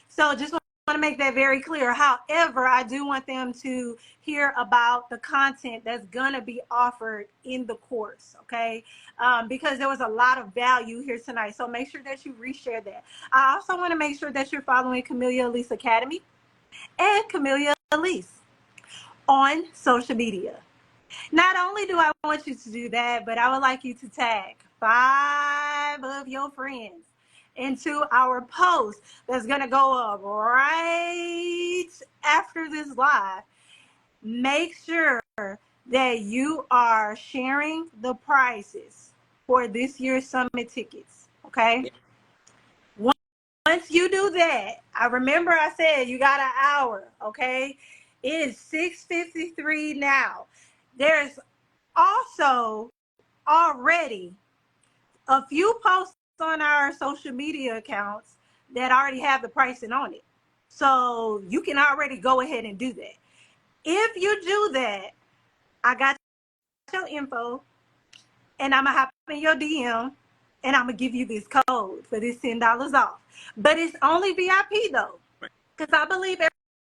So just want to make that very clear. However, I do want them to hear about the content that's going to be offered in the course, okay? Because there was a lot of value here tonight. So make sure that you reshare that. I also want to make sure that you're following Camellia Alise Academy and Camellia Alise on social media. Not only do I want you to do that, but I would like you to tag 5 of your friends into our post that's going to go up right after this live. Make sure that you are sharing the prices for this year's summit tickets, okay? Once you do that, I remember I said you got an hour, okay? It is 6:53 now. There's also already a few posts on our social media accounts that already have the pricing on it. So you can already go ahead and do that. If you do that, I got your info and I'm going to hop in your DM and I'm going to give you this code for this $10 off. But it's only VIP though, because I believe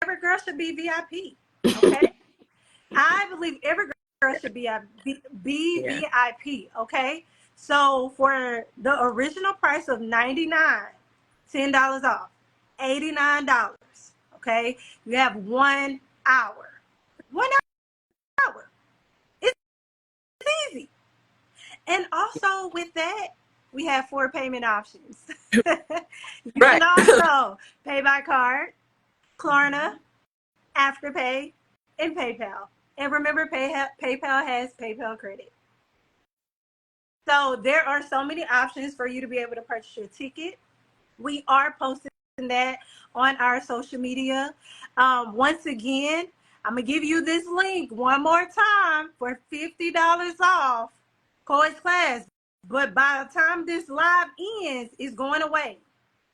every girl should be VIP. Okay? I believe every girl should be VIP. Okay? So for the original price of $99, $10 off, $89. Okay? You have 1 hour. 1 hour. It's easy. And also with that, we have 4 payment options. You can also pay by card, Klarna, Afterpay, and PayPal. And remember, PayPal has PayPal credit. So there are so many options for you to be able to purchase your ticket. We are posting that on our social media. Once again, I'm going to give you this link one more time for $50 off Coed's class. But by the time this live ends, it's going away.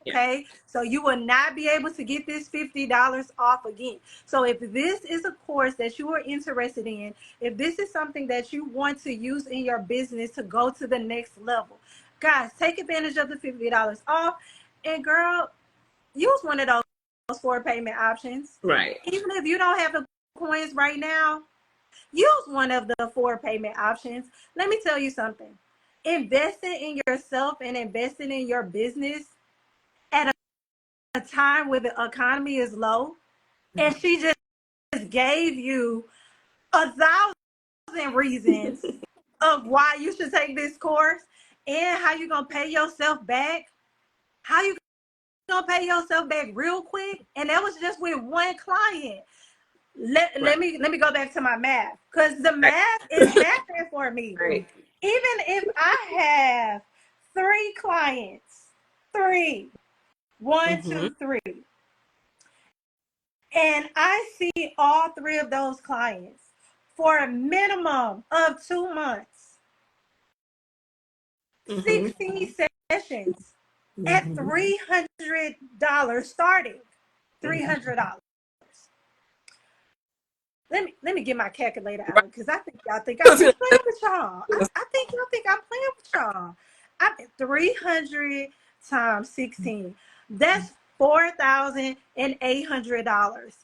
Okay, so you will not be able to get this $50 off again. So if this is a course that you are interested in, if this is something that you want to use in your business to go to the next level, guys, take advantage of the $50 off. And girl, use one of those 4 payment options. Right. Even if you don't have the coins right now, use one of the 4 payment options. Let me tell you something. Investing in yourself and investing in your business at a time where the economy is low, and she just gave you 1,000 reasons of why you should take this course and how you gonna pay yourself back. How you gonna pay yourself back real quick? And that was just with 1 client. Let me go back to my math, because the math is mathing for me. Right. Even if I have 3 clients, 3, 1, 2, 3. And I see all 3 of those clients for a minimum of 2 months. 16 sessions at $300 starting. $300. Let me get my calculator out, because I think y'all think I'm playing with y'all. I think y'all think I'm playing with y'all. I'm 300 times 16. That's $4,800.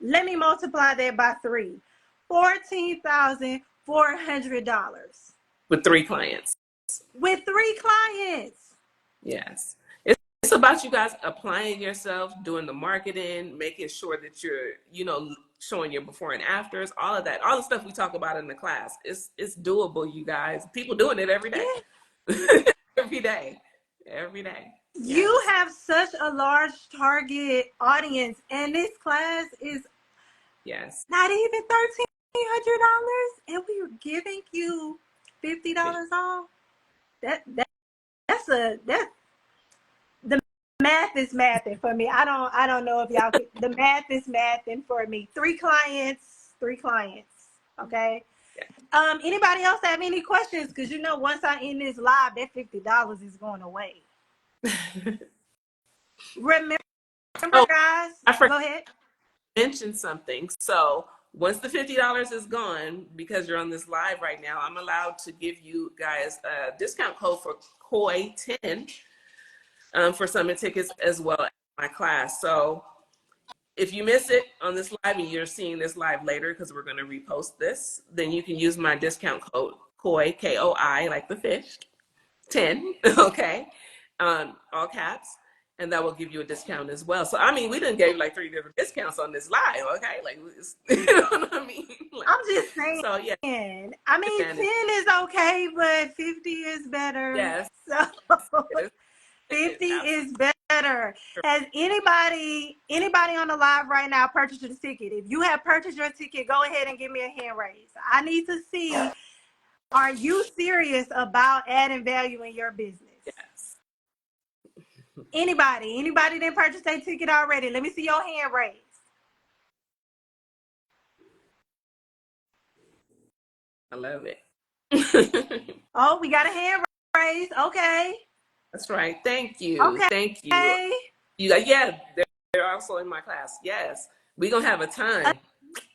Let me multiply that by 3. $14,400. With 3 clients. With 3 clients. Yes. it's about you guys applying yourself, doing the marketing, making sure that you're, you know, showing your before and afters, all of that, all the stuff we talk about in the class. It's doable, you guys. People doing it every day. Every day. Every day. Yes. You have such a large target audience, and this class is Yes. not even $1,300, and we are giving you $50 off. That's the math is mathing for me. I don't know if y'all could, the math is mathing for me. Three clients. Okay. Yeah. Anybody else have any questions? Because you know, once I end this live, that $50 is going away. Remember, guys, go ahead. Mention something. So once the $50 is gone, because you're on this live right now, I'm allowed to give you guys a discount code for KOI10 for Summit tickets as well as my class. So if you miss it on this live and you're seeing this live later, because we're going to repost this, then you can use my discount code KOI, KOI, like the fish, 10, okay, all caps. And that will give you a discount as well. So, I mean, we done gave like 3 different discounts on this live, okay? Like, you know what I mean? Like, I'm just saying. So, yeah. I mean, 10 is okay, but 50 is better. Yes. So, 50 is better. Has anybody on the live right now purchased a ticket? If you have purchased your ticket, go ahead and give me a hand raise. I need to see, are you serious about adding value in your business? Yes. Anybody that purchased a ticket already? Let me see your hand raised. I love it. Oh, we got a hand raised. Okay. That's right. Thank you. Okay. Thank you. Yeah, they're also in my class. Yes. We're going to have a time.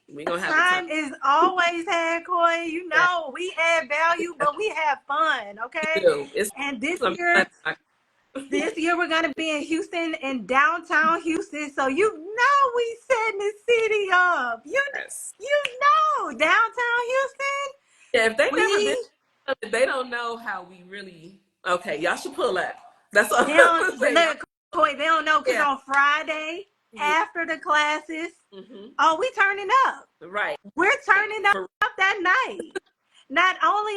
We're going to have a time. Is always had, Coy. You know, we add value, but we have fun, okay? And this year we're going to be in Houston, in downtown Houston. So you know we setting the city up. You know, downtown Houston. Yeah, if they never been, they don't know how we really. Okay, y'all should pull up. That's all. They don't know because on Friday after the classes, oh, we turning up. Right. We're turning up that night. Not only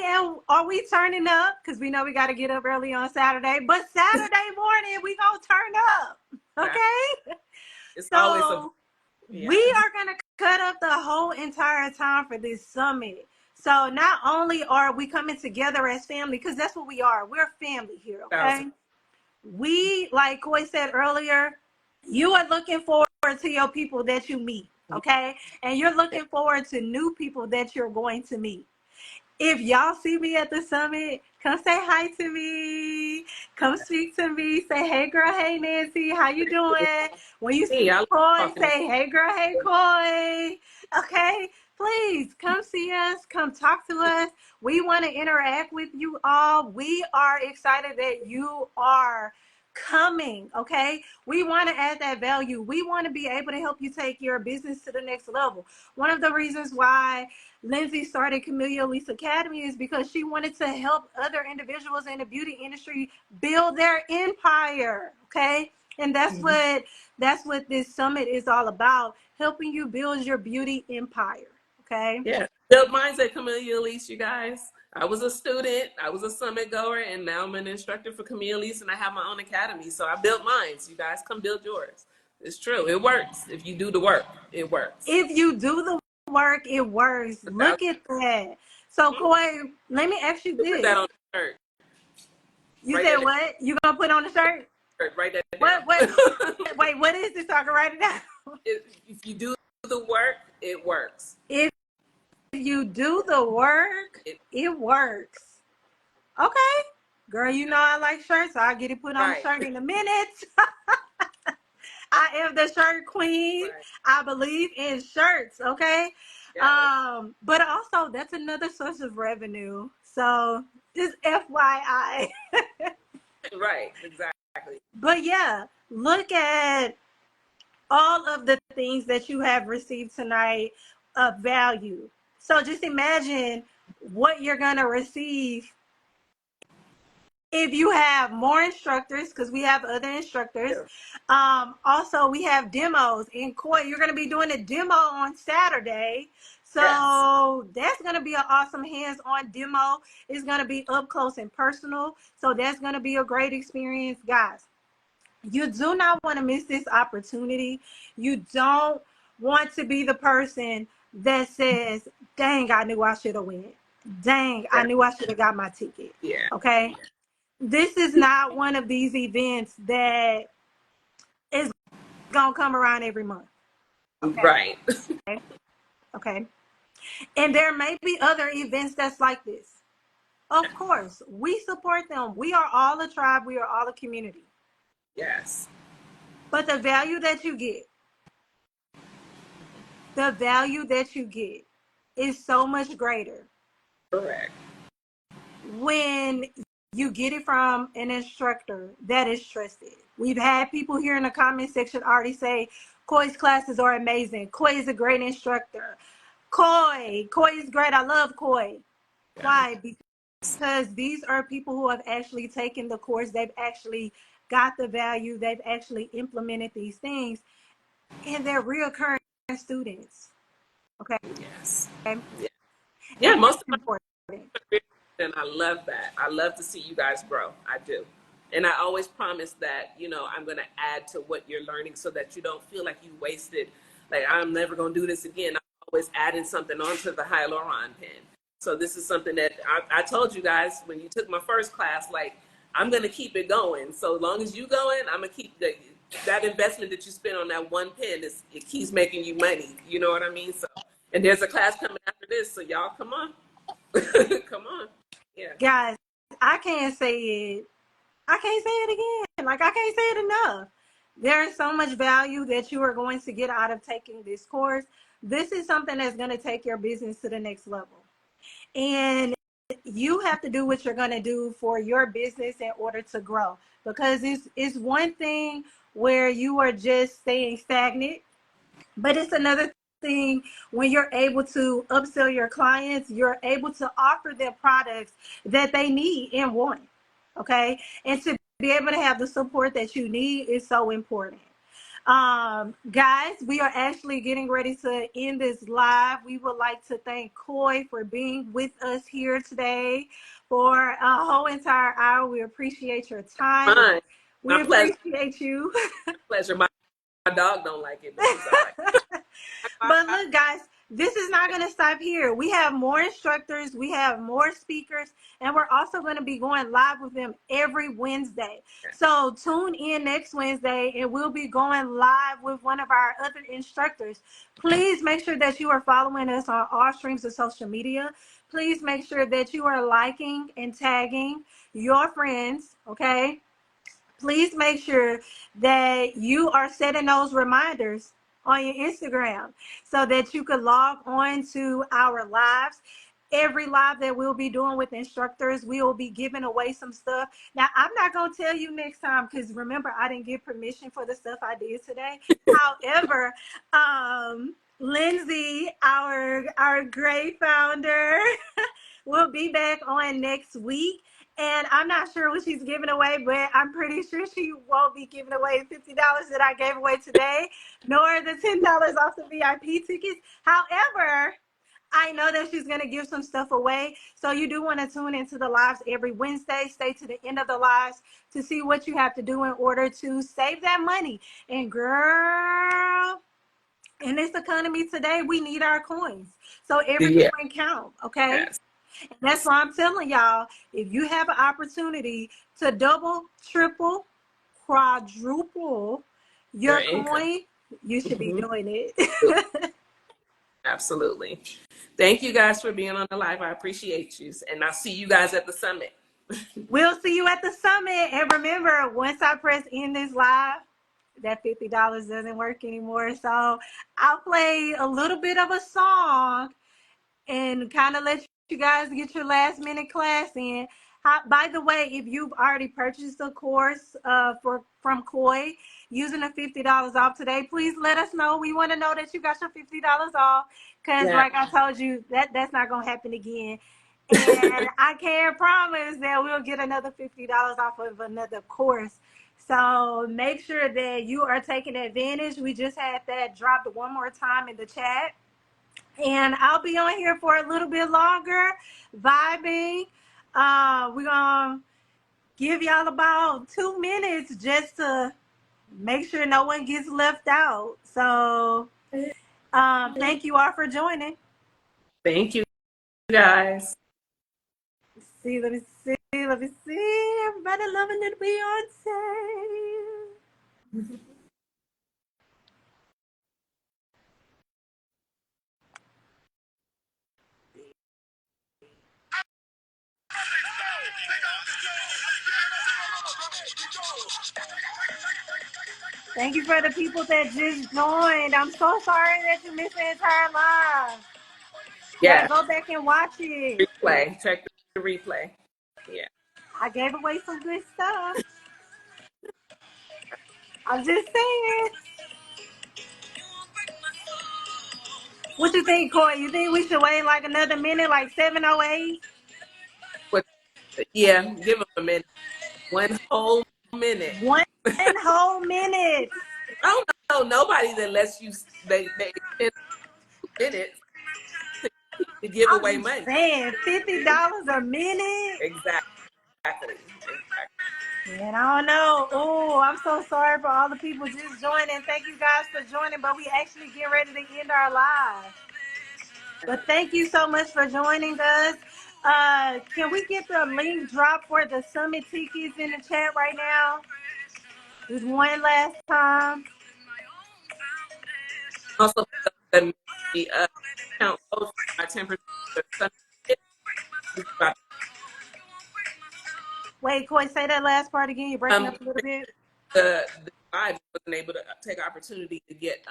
are we turning up, because we know we got to get up early on Saturday, but Saturday morning we gonna turn up. Okay. It's always we are gonna cut up the whole entire time for this summit. So not only are we coming together as family, because that's what we are. We're family here, okay? We, like Coy said earlier, you are looking forward to your people that you meet, okay? And you're looking forward to new people that you're going to meet. If y'all see me at the summit, come say hi to me. Come speak to me. Say, hey, girl, hey, Nancy, how you doing? When you see Coy, say, hey, girl, hey, Coy. Okay? Please come see us. Come talk to us. We want to interact with you all. We are excited that you are coming, okay? We want to add that value. We want to be able to help you take your business to the next level. One of the reasons why Lindsay started Camellia Alise Academy is because she wanted to help other individuals in the beauty industry build their empire, okay? And that's what this summit is all about, helping you build your beauty empire, okay? Yeah, build minds at Camellia Alise, you guys. I was a student, I was a summit goer, and now I'm an instructor for Camellia Alise, and I have my own academy. So I built minds. You guys come build yours. It's true. It works. If you do the work, it works. If you do the work, it works. Look at that. So, Coy, let me ask you this. Put that on the shirt. You said what? You gonna put on the shirt? Write that down. What? Wait, what is this? So I can write it down. If you do the work, it works. If you do the work, it works. Okay. Girl, you know I like shirts, so I'll get it put on the shirt in a minute. I am the shirt queen. Right. I believe in shirts, okay? Yeah. But also, that's another source of revenue. So, just FYI. Right, exactly. But yeah, look at all of the things that you have received tonight of value. So just imagine what you're going to receive if you have more instructors, because we have other instructors, also we have demos. And Coy, you're going to be doing a demo on Saturday. Yes. So that's going to be an awesome hands-on demo. It's going to be up close and personal. So that's going to be a great experience, guys. You do not want to miss this opportunity. You don't want to be the person that says, dang, I knew I should have went. Dang, I knew I should have got my ticket. Yeah. Okay. This is not one of these events that is going to come around every month. Okay. Right. Okay. And there may be other events that's like this. Of course, we support them. We are all a tribe. We are all a community. Yes. But the value that you get is so much greater Correct. when you get it from an instructor that is trusted. We've had people here in the comment section already say, Koi's classes are amazing. Koi is a great instructor. Koi is great. I love Koi. Yeah. Why? Because these are people who have actually taken the course. They've actually got the value. They've actually implemented these things. And they're reoccurring students. Okay? Yes. Yeah, Yeah, and most that's of my important. and I love that. I love to see you guys grow. I do. And I always promise that, I'm going to add to what you're learning so that you don't feel like you wasted. Like, I'm never going to do this again. I'm always adding something onto the hyaluron pen. So this is something that I told you guys when you took my first class, like, I'm going to keep it going. So long as you going, I'm going to keep that investment that you spend on that one pen, it keeps making you money. You know what I mean? So, and there's a class coming after this. So y'all, come on. Come on. Yeah. Guys, I can't say it. I can't say it again. Like, I can't say it enough. There is so much value that you are going to get out of taking this course. This is something that's going to take your business to the next level. And you have to do what you're going to do for your business in order to grow. Because it's one thing where you are just staying stagnant, but it's another thing when you're able to upsell your clients, you're able to offer them products that they need and want. Okay. And to be able to have the support that you need is so important. Guys, we are actually getting ready to end this live. We would like to thank Koi for being with us here today for a whole entire hour. We appreciate your time. Fine. We My pleasure. appreciate you. Pleasure. My dog don't like it, but he's all right. But look, guys, this is not going to stop here. We have more instructors, we have more speakers, and we're also going to be going live with them every Wednesday. So tune in next Wednesday, and we'll be going live with one of our other instructors. Please make sure that you are following us on all streams of social media. Please make sure that you are liking and tagging your friends, okay? Please make sure that you are setting those reminders on your Instagram so that you can log on to our lives. Every live that we'll be doing with instructors, we will be giving away some stuff. Now, I'm not going to tell you next time because remember, I didn't get permission for the stuff I did today. However, Lindsay, our great founder, will be back on next week. And I'm not sure what she's giving away, but I'm pretty sure she won't be giving away $50 that I gave away today, nor the $10 off the VIP tickets. However, I know that she's going to give some stuff away. So you do want to tune into the lives every Wednesday. Stay to the end of the lives to see what you have to do in order to save that money. And girl, in this economy today, we need our coins. So every coin count, okay? Yes. That's why I'm telling y'all, if you have an opportunity to double, triple, quadruple your coin, you should be doing it. Absolutely. Thank you guys for being on the live. I appreciate you. And I'll see you guys at the summit. We'll see you at the summit. And remember, once I press end this live, that $50 doesn't work anymore. So I'll play a little bit of a song and kind of let you guys get your last minute class in. By the way, if you've already purchased a course from Koi using the $50 off today, please let us know. We want to know that you got your $50 off because like I told you, that's not going to happen again. And I can't promise that we'll get another $50 off of another course. So make sure that you are taking advantage. We just had that dropped one more time in the chat. And I'll be on here for a little bit longer, vibing. We're going to give y'all about 2 minutes just to make sure no one gets left out. So thank you all for joining. Thank you, guys. Let me see. Everybody loving it, Beyonce. Thank you for the people that just joined. I'm so sorry that you missed the entire live. Yeah. Gotta go back and watch it. Replay. Check the replay. Yeah. I gave away some good stuff. I'm just saying. What you think, Corey? You think we should wait like another minute, like 7:08? But yeah, give them a minute. 1 whole minute. 1 whole minute. I don't know nobody that lets you they extend minutes to give I'm away just money. saying, $50 a minute. Exactly. And I don't know. Oh, I'm so sorry for all the people just joining. Thank you guys for joining, but we actually get ready to end our live. But thank you so much for joining us. Can we get the link dropped for the summit tickets in the chat right now? Just one last time. Also, the count code for my 10% Wait, Coy, say that last part again. You're breaking up a little bit. the I wasn't able to take opportunity to get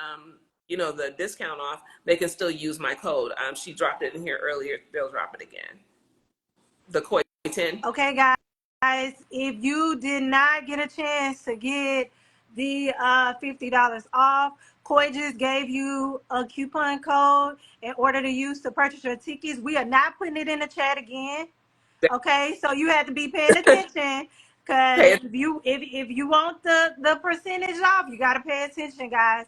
the discount off. They can still use my code. She dropped it in here earlier. They'll drop it again. The Koi 10. Okay, guys, if you did not get a chance to get the $50 off, Koi just gave you a coupon code in order to use to purchase your tickets. We are not putting it in the chat again. Okay, so you have to be paying attention because if you want the percentage off, you got to pay attention, guys.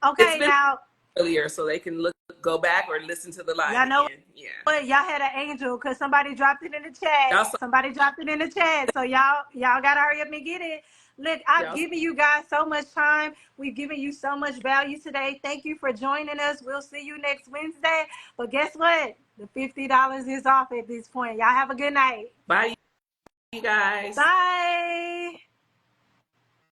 Okay, it's been now earlier, so they can go back or listen to the live y'all know again. Yeah. But y'all had an angel because somebody dropped it in the chat. Somebody dropped it in the chat. So y'all gotta hurry up and get it. Look, I've given you guys so much time. We've given you so much value today. Thank you for joining us. We'll see you next Wednesday. But guess what? The $50 is off at this point. Y'all have a good night. Bye, you guys. Bye.